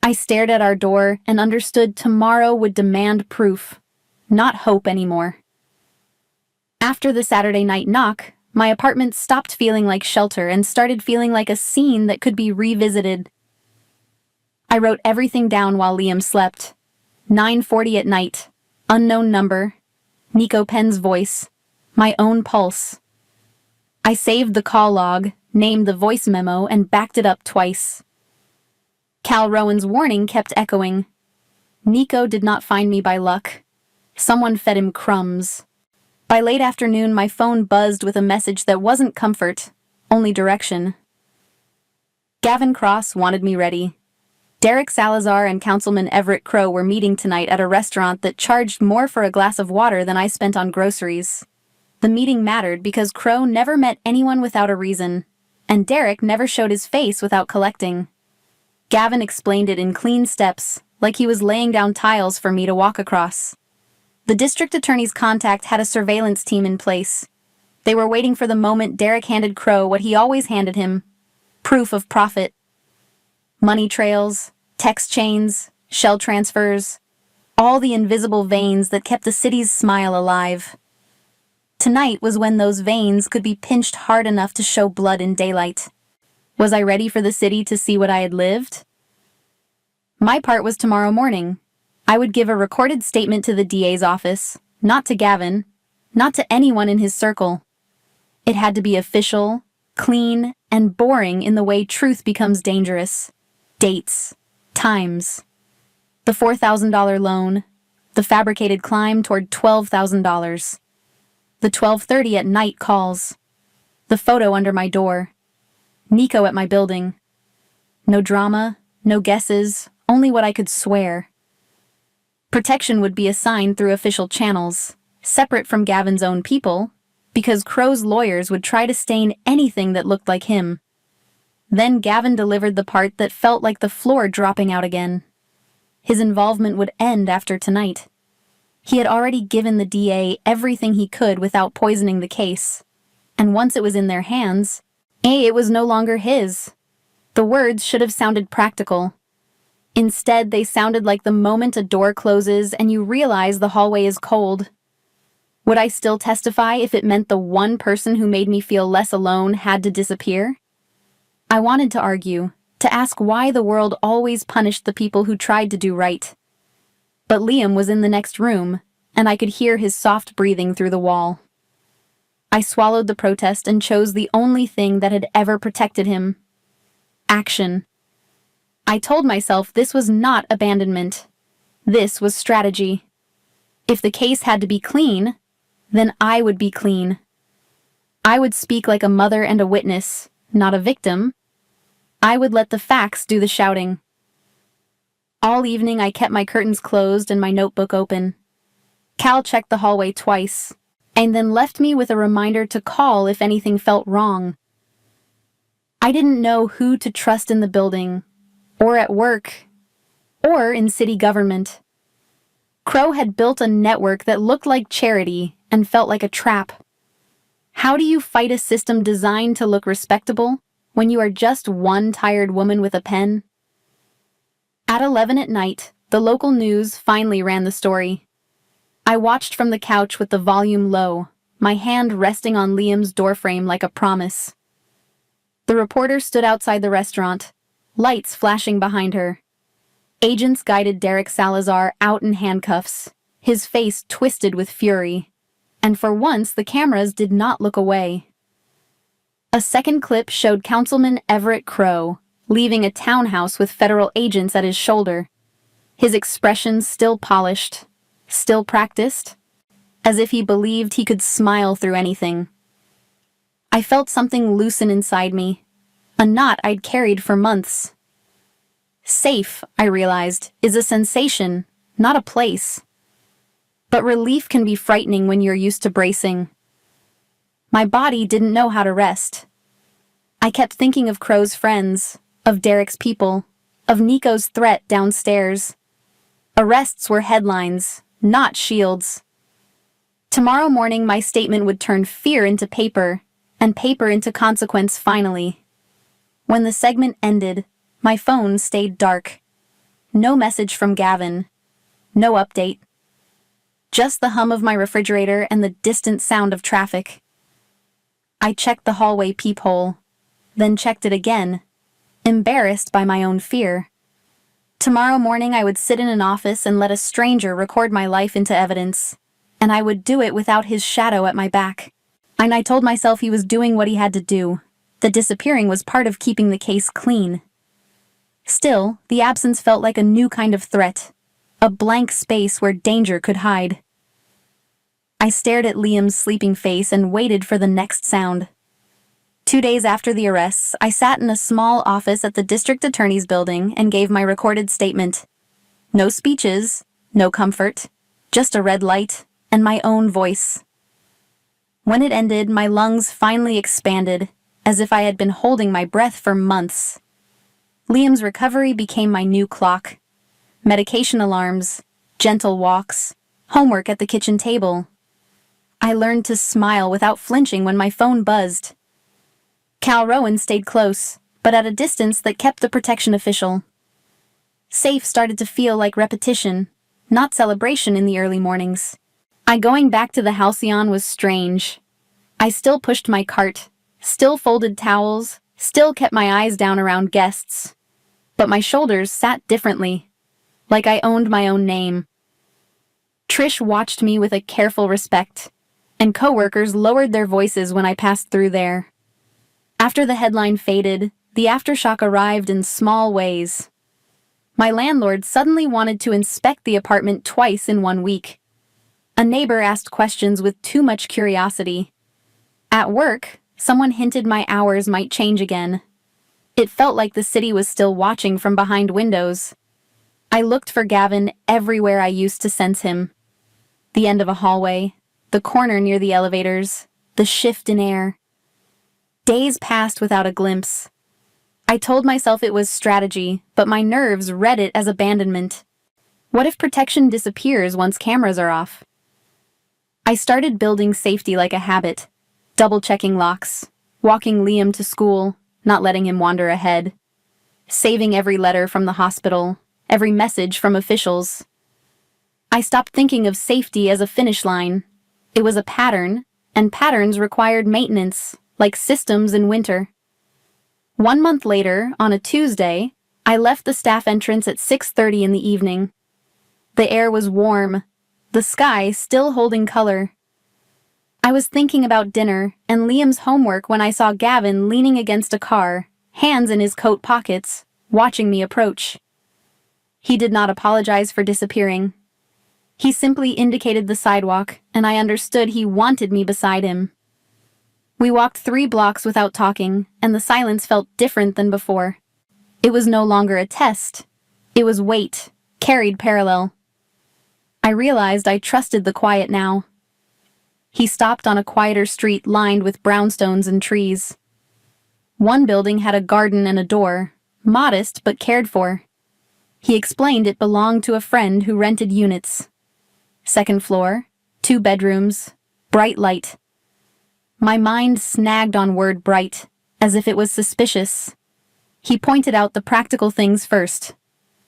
I stared at our door and understood tomorrow would demand proof, not hope anymore. After the Saturday night knock, my apartment stopped feeling like shelter and started feeling like a scene that could be revisited. I wrote everything down while Liam slept. 9:40 at night, unknown number, Nico Penn's voice, my own pulse. I saved the call log, named the voice memo, and backed it up twice. Cal Rowan's warning kept echoing. Nico did not find me by luck. Someone fed him crumbs. By late afternoon, my phone buzzed with a message that wasn't comfort, only direction. Gavin Cross wanted me ready. Derek Salazar and Councilman Everett Crow were meeting tonight at a restaurant that charged more for a glass of water than I spent on groceries. The meeting mattered because Crow never met anyone without a reason, and Derek never showed his face without collecting. Gavin explained it in clean steps, like he was laying down tiles for me to walk across. The district attorney's contact had a surveillance team in place. They were waiting for the moment Derek handed Crow what he always handed him: proof of profit. Money trails, text chains, shell transfers, all the invisible veins that kept the city's smile alive. Tonight was when those veins could be pinched hard enough to show blood in daylight. Was I ready for the city to see what I had lived? My part was tomorrow morning. I would give a recorded statement to the DA's office, not to Gavin, not to anyone in his circle. It had to be official, clean, and boring in the way truth becomes dangerous. Dates, times. The $4,000 loan, the fabricated climb toward $12,000. The 12:30 at night calls. The photo under my door. Nico at my building. No drama, no guesses, only what I could swear. Protection would be assigned through official channels, separate from Gavin's own people, because Crow's lawyers would try to stain anything that looked like him. Then Gavin delivered the part that felt like the floor dropping out again. His involvement would end after tonight. He had already given the DA everything he could without poisoning the case. And once it was in their hands, it was no longer his. The words should have sounded practical. Instead, they sounded like the moment a door closes and you realize the hallway is cold. Would I still testify if it meant the one person who made me feel less alone had to disappear? I wanted to argue, to ask why the world always punished the people who tried to do right. But Liam was in the next room, and I could hear his soft breathing through the wall. I swallowed the protest and chose the only thing that had ever protected him. Action. I told myself this was not abandonment. This was strategy. If the case had to be clean, then I would be clean. I would speak like a mother and a witness, not a victim. I would let the facts do the shouting. All evening I kept my curtains closed and my notebook open. Cal checked the hallway twice, and then left me with a reminder to call if anything felt wrong. I didn't know who to trust in the building, or at work, or in city government. Crow had built a network that looked like charity and felt like a trap. How do you fight a system designed to look respectable when you are just one tired woman with a pen? At 11 at night, the local news finally ran the story. I watched from the couch with the volume low, my hand resting on Liam's doorframe like a promise. The reporter stood outside the restaurant, lights flashing behind her. Agents guided Derek Salazar out in handcuffs, his face twisted with fury. And for once, the cameras did not look away. A second clip showed Councilman Everett Crow leaving a townhouse with federal agents at his shoulder, his expression still polished, still practiced, as if he believed he could smile through anything. I felt something loosen inside me, a knot I'd carried for months. Safe, I realized, is a sensation, not a place. But relief can be frightening when you're used to bracing. My body didn't know how to rest. I kept thinking of Crow's friends, of Derek's people, of Nico's threat downstairs. Arrests were headlines, not shields. Tomorrow morning my statement would turn fear into paper, and paper into consequence finally. When the segment ended, my phone stayed dark. No message from Gavin. No update. Just the hum of my refrigerator and the distant sound of traffic. I checked the hallway peephole, then checked it again, embarrassed by my own fear. Tomorrow morning I would sit in an office and let a stranger record my life into evidence, and I would do it without his shadow at my back. And I told myself he was doing what he had to do, that disappearing was part of keeping the case clean. Still, the absence felt like a new kind of threat, a blank space where danger could hide. I stared at Liam's sleeping face and waited for the next sound. 2 days after the arrests, I sat in a small office at the district attorney's building and gave my recorded statement. No speeches, no comfort, just a red light and my own voice. When it ended, my lungs finally expanded, as if I had been holding my breath for months. Liam's recovery became my new clock. Medication alarms, gentle walks, homework at the kitchen table. I learned to smile without flinching when my phone buzzed. Cal Rowan stayed close, but at a distance that kept the protection official. Safe started to feel like repetition, not celebration in the early mornings. Going back to the halcyon was strange. I still pushed my cart, still folded towels, still kept my eyes down around guests. But my shoulders sat differently, like I owned my own name. Trish watched me with a careful respect, and coworkers lowered their voices when I passed through there. After the headline faded, the aftershock arrived in small ways. My landlord suddenly wanted to inspect the apartment twice in 1 week. A neighbor asked questions with too much curiosity. At work, someone hinted my hours might change again. It felt like the city was still watching from behind windows. I looked for Gavin everywhere I used to sense him. The end of a hallway, the corner near the elevators, the shift in air. Days passed without a glimpse. I told myself it was strategy, but my nerves read it as abandonment. What if protection disappears once cameras are off? I started building safety like a habit, double-checking locks, walking Liam to school, not letting him wander ahead, saving every letter from the hospital, every message from officials. I stopped thinking of safety as a finish line. It was a pattern, and patterns required maintenance, like systems in winter. 1 month later, on a Tuesday, I left the staff entrance at 6:30 in the evening. The air was warm, the sky still holding color. I was thinking about dinner and Liam's homework when I saw Gavin leaning against a car, hands in his coat pockets, watching me approach. He did not apologize for disappearing. He simply indicated the sidewalk, and I understood he wanted me beside him. We walked 3 blocks without talking, and the silence felt different than before. It was no longer a test. It was weight, carried parallel. I realized I trusted the quiet now. He stopped on a quieter street lined with brownstones and trees. One building had a garden and a door, modest but cared for. He explained it belonged to a friend who rented units. 2nd floor, 2 bedrooms, bright light. My mind snagged on word bright, as if it was suspicious. He pointed out the practical things first.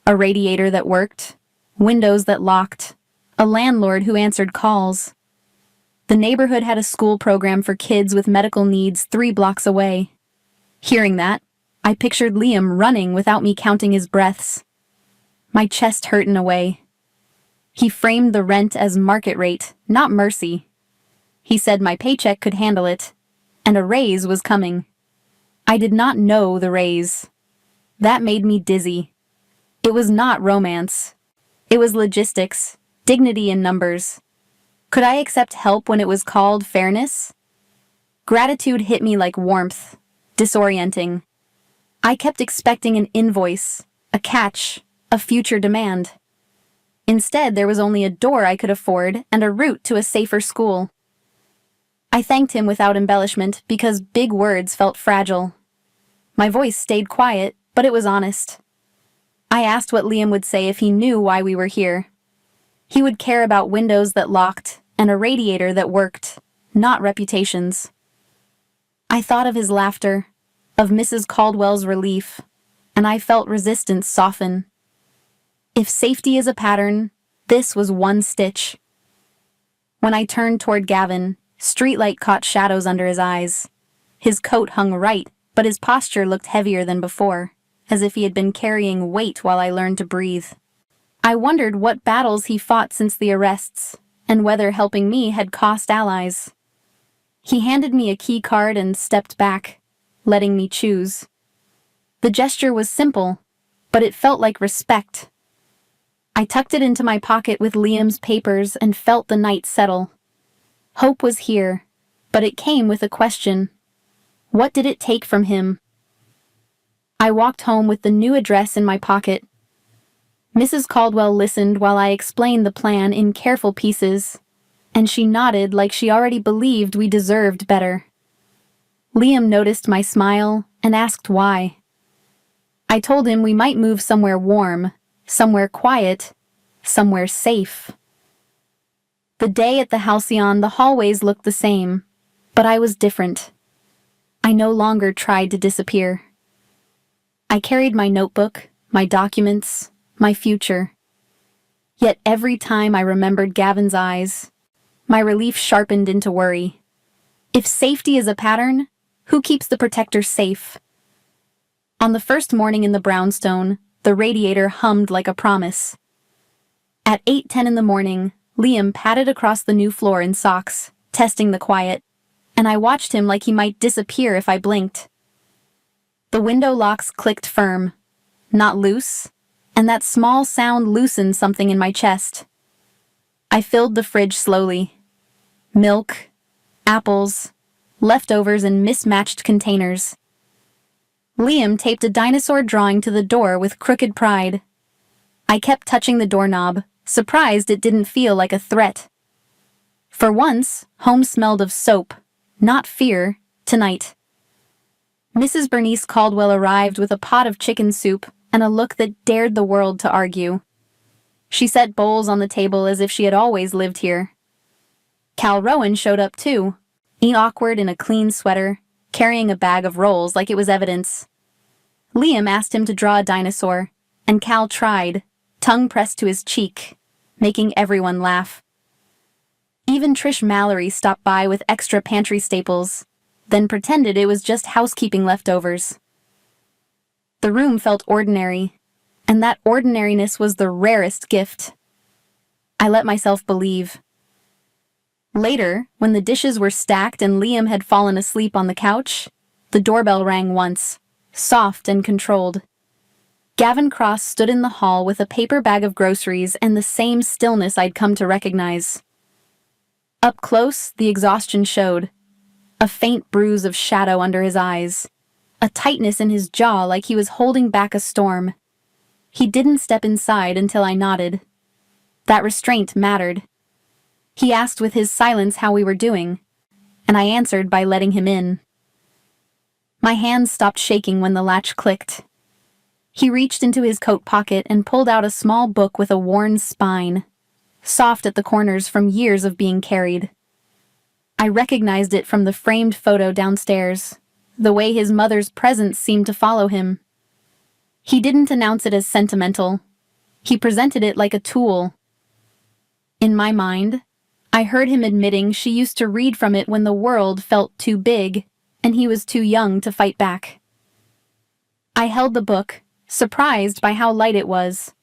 A radiator that worked, windows that locked, a landlord who answered calls. The neighborhood had a school program for kids with medical needs 3 blocks away. Hearing that, I pictured Liam running without me counting his breaths. My chest hurt in a way. He framed the rent as market rate, not mercy. He said my paycheck could handle it, and a raise was coming. I did not know the raise. That made me dizzy. It was not romance. It was logistics, dignity in numbers. Could I accept help when it was called fairness? Gratitude hit me like warmth, disorienting. I kept expecting an invoice, a catch, a future demand. Instead, there was only a door I could afford and a route to a safer school. I thanked him without embellishment because big words felt fragile. My voice stayed quiet, but it was honest. I asked what Liam would say if he knew why we were here. He would care about windows that locked and a radiator that worked, not reputations. I thought of his laughter, of Mrs. Caldwell's relief, and I felt resistance soften. If safety is a pattern, this was one stitch. When I turned toward Gavin, streetlight caught shadows under his eyes. His coat hung right, but his posture looked heavier than before, as if he had been carrying weight while I learned to breathe. I wondered what battles he fought since the arrests, and whether helping me had cost allies. He handed me a key card and stepped back, letting me choose. The gesture was simple, but it felt like respect. I tucked it into my pocket with Liam's papers and felt the night settle. Hope was here, but it came with a question. What did it take from him? I walked home with the new address in my pocket. Mrs. Caldwell listened while I explained the plan in careful pieces, and she nodded like she already believed we deserved better. Liam noticed my smile and asked why. I told him we might move somewhere warm, somewhere quiet, somewhere safe. The day at the Halcyon, the hallways looked the same, but I was different. I no longer tried to disappear. I carried my notebook, my documents, my future. Yet every time I remembered Gavin's eyes, My relief sharpened into worry. If safety is a pattern, who keeps the protector safe? On the first morning in the brownstone, the radiator hummed like a promise. At 8:10 in the morning, Liam padded across the new floor in socks, testing the quiet, and I watched him like he might disappear if I blinked. The window locks clicked firm, not loose, and that small sound loosened something in my chest. I filled the fridge slowly. Milk, apples, leftovers in mismatched containers. Liam taped a dinosaur drawing to the door with crooked pride. I kept touching the doorknob, surprised it didn't feel like a threat. For once, home smelled of soap, not fear, tonight. Mrs. Bernice Caldwell arrived with a pot of chicken soup and a look that dared the world to argue. She set bowls on the table as if she had always lived here. Cal Rowan showed up too, awkward in a clean sweater, carrying a bag of rolls like it was evidence. Liam asked him to draw a dinosaur, and Cal tried, tongue pressed to his cheek, making everyone laugh. Even Trish Mallory stopped by with extra pantry staples, then pretended it was just housekeeping leftovers. The room felt ordinary, and that ordinariness was the rarest gift. I let myself believe. Later, when the dishes were stacked and Liam had fallen asleep on the couch, the doorbell rang once, soft and controlled. Gavin Cross stood in the hall with a paper bag of groceries and the same stillness I'd come to recognize. Up close, the exhaustion showed. A faint bruise of shadow under his eyes. A tightness in his jaw like he was holding back a storm. He didn't step inside until I nodded. That restraint mattered. He asked with his silence how we were doing, and I answered by letting him in. My hands stopped shaking when the latch clicked. He reached into his coat pocket and pulled out a small book with a worn spine, soft at the corners from years of being carried. I recognized it from the framed photo downstairs, the way his mother's presence seemed to follow him. He didn't announce it as sentimental. He presented it like a tool. In my mind, I heard him admitting she used to read from it when the world felt too big and he was too young to fight back. I held the book, surprised by how light it was.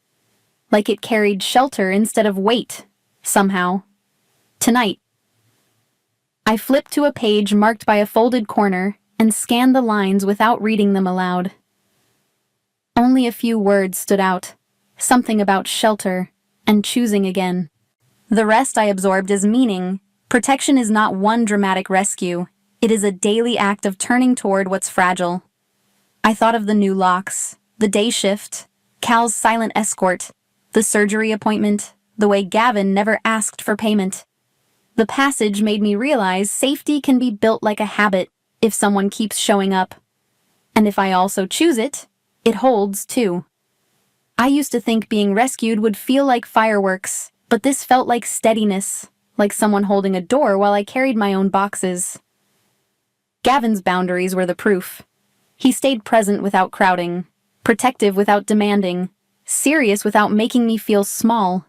Like it carried shelter instead of weight, somehow. Tonight. I flipped to a page marked by a folded corner and scanned the lines without reading them aloud. Only a few words stood out, something about shelter and choosing again. The rest I absorbed as meaning. Protection is not one dramatic rescue. It is a daily act of turning toward what's fragile. I thought of the new locks, the day shift, Cal's silent escort, the surgery appointment, the way Gavin never asked for payment. The passage made me realize safety can be built like a habit if someone keeps showing up. And if I also choose it, it holds too. I used to think being rescued would feel like fireworks, but this felt like steadiness, like someone holding a door while I carried my own boxes. Gavin's boundaries were the proof. He stayed present without crowding, protective without demanding, serious without making me feel small.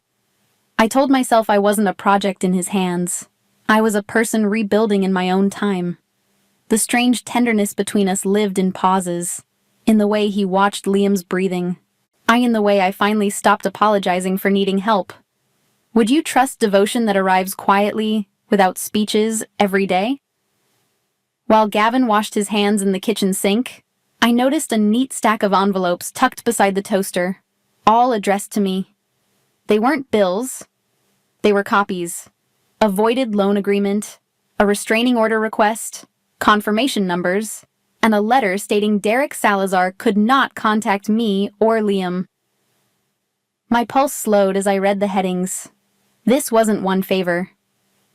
I told myself I wasn't a project in his hands. I was a person rebuilding in my own time. The strange tenderness between us lived in pauses, in the way he watched Liam's breathing, in the way I finally stopped apologizing for needing help. Would you trust devotion that arrives quietly, without speeches, every day? While Gavin washed his hands in the kitchen sink, I noticed a neat stack of envelopes tucked beside the toaster, all addressed to me. They weren't bills. They were copies. A voided loan agreement, a restraining order request, confirmation numbers, and a letter stating Derek Salazar could not contact me or Liam. My pulse slowed as I read the headings. This wasn't one favor.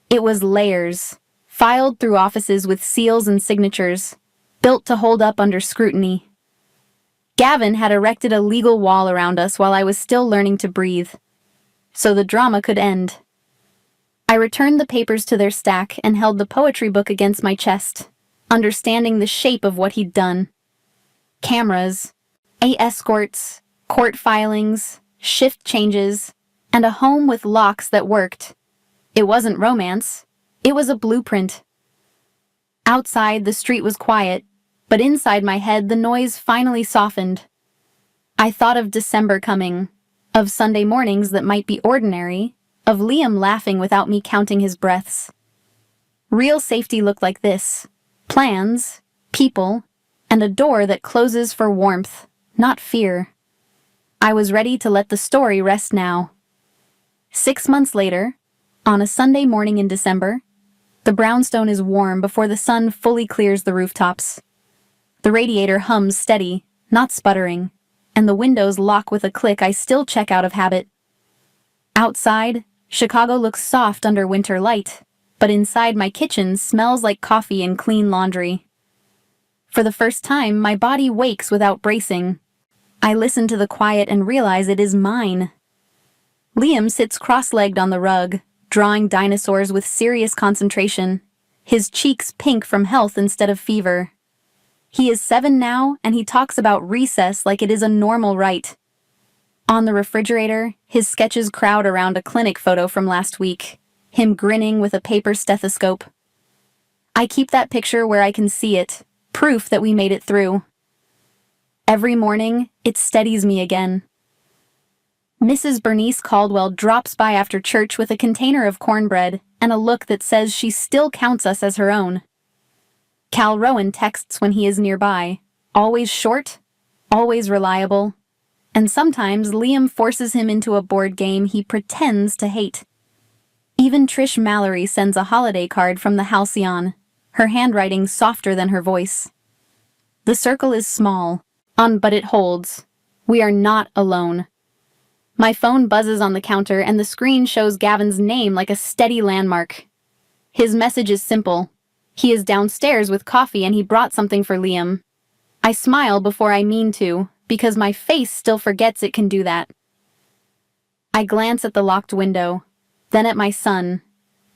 It was layers, filed through offices with seals and signatures, built to hold up under scrutiny. Gavin had erected a legal wall around us while I was still learning to breathe, so the drama could end. I returned the papers to their stack and held the poetry book against my chest, understanding the shape of what he'd done. Cameras, escorts, court filings, shift changes, and a home with locks that worked. It wasn't romance. It was a blueprint. Outside, the street was quiet, but inside my head, the noise finally softened. I thought of December coming, of Sunday mornings that might be ordinary, of Liam laughing without me counting his breaths. Real safety looked like this: plans, people, and a door that closes for warmth, not fear. I was ready to let the story rest now. 6 months later, on a Sunday morning in December, the brownstone is warm before the sun fully clears the rooftops. The radiator hums steady, not sputtering, and the windows lock with a click I still check out of habit. Outside, Chicago looks soft under winter light, but inside my kitchen smells like coffee and clean laundry. For the first time, my body wakes without bracing. I listen to the quiet and realize it is mine. Liam sits cross-legged on the rug, drawing dinosaurs with serious concentration, his cheeks pink from health instead of fever. He is 7 now, and he talks about recess like it is a normal right. On the refrigerator, his sketches crowd around a clinic photo from last week, him grinning with a paper stethoscope. I keep that picture where I can see it, proof that we made it through. Every morning, it steadies me again. Mrs. Bernice Caldwell drops by after church with a container of cornbread and a look that says she still counts us as her own. Cal Rowan texts when he is nearby, always short, always reliable, and sometimes Liam forces him into a board game he pretends to hate. Even Trish Mallory sends a holiday card from the Halcyon, her handwriting softer than her voice. The circle is small, but it holds. We are not alone. My phone buzzes on the counter and the screen shows Gavin's name like a steady landmark. His message is simple. He is downstairs with coffee and he brought something for Liam. I smile before I mean to, because my face still forgets it can do that. I glance at the locked window, then at my son,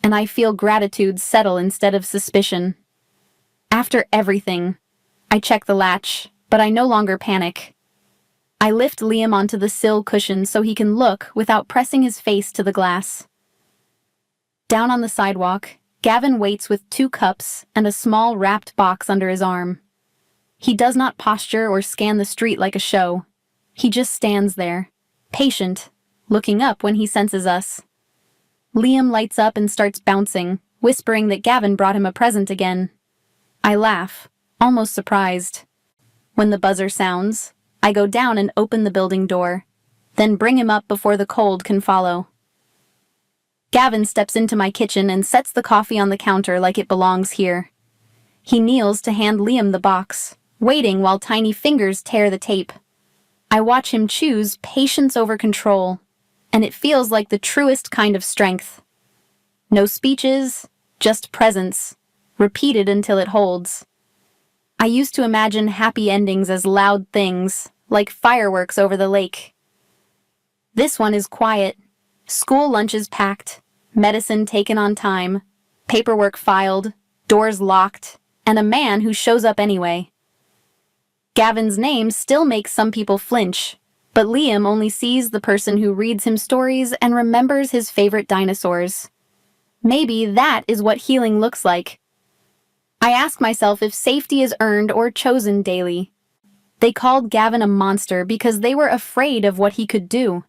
and I feel gratitude settle instead of suspicion. After everything, I check the latch, but I no longer panic. I lift Liam onto the sill cushion so he can look without pressing his face to the glass. Down on the sidewalk, Gavin waits with 2 cups and a small wrapped box under his arm. He does not posture or scan the street like a show. He just stands there, patient, looking up when he senses us. Liam lights up and starts bouncing, whispering that Gavin brought him a present again. I laugh, almost surprised. When the buzzer sounds, I go down and open the building door, then bring him up before the cold can follow. Gavin steps into my kitchen and sets the coffee on the counter like it belongs here. He kneels to hand Liam the box, waiting while tiny fingers tear the tape. I watch him choose patience over control, and it feels like the truest kind of strength. No speeches, just presence, repeated until it holds. I used to imagine happy endings as loud things, like fireworks over the lake. This one is quiet. School lunches packed, medicine taken on time, paperwork filed, doors locked, and a man who shows up anyway. Gavin's name still makes some people flinch, but Liam only sees the person who reads him stories and remembers his favorite dinosaurs. Maybe that is what healing looks like. I ask myself if safety is earned or chosen daily. They called Gavin a monster because they were afraid of what he could do.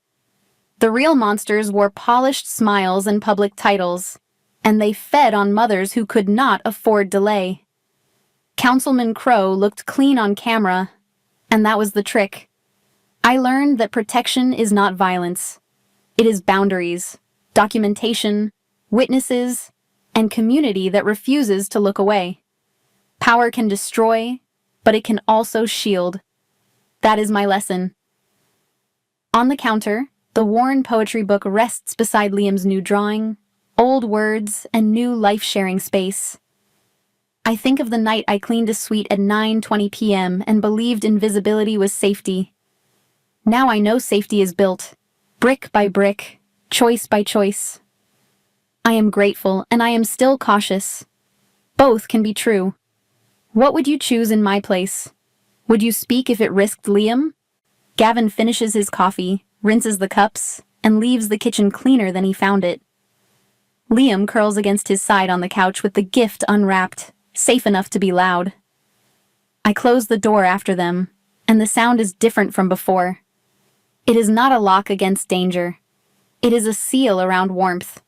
The real monsters wore polished smiles and public titles, and they fed on mothers who could not afford delay. Councilman Crow looked clean on camera, and that was the trick. I learned that protection is not violence. It is boundaries, documentation, witnesses, and community that refuses to look away. Power can destroy, but it can also shield. That is my lesson. On the counter, the worn poetry book rests beside Liam's new drawing, old words, and new life-sharing space. I think of the night I cleaned a suite at 9:20 p.m. and believed invisibility was safety. Now I know safety is built, brick by brick, choice by choice. I am grateful, and I am still cautious. Both can be true. What would you choose in my place? Would you speak if it risked Liam? Gavin finishes his coffee, rinses the cups, and leaves the kitchen cleaner than he found it. Liam curls against his side on the couch with the gift unwrapped, safe enough to be loud. I close the door after them, and the sound is different from before. It is not a lock against danger. It is a seal around warmth.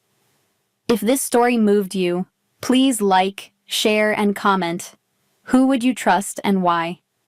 If this story moved you, please like, share, and comment. Who would you trust and why?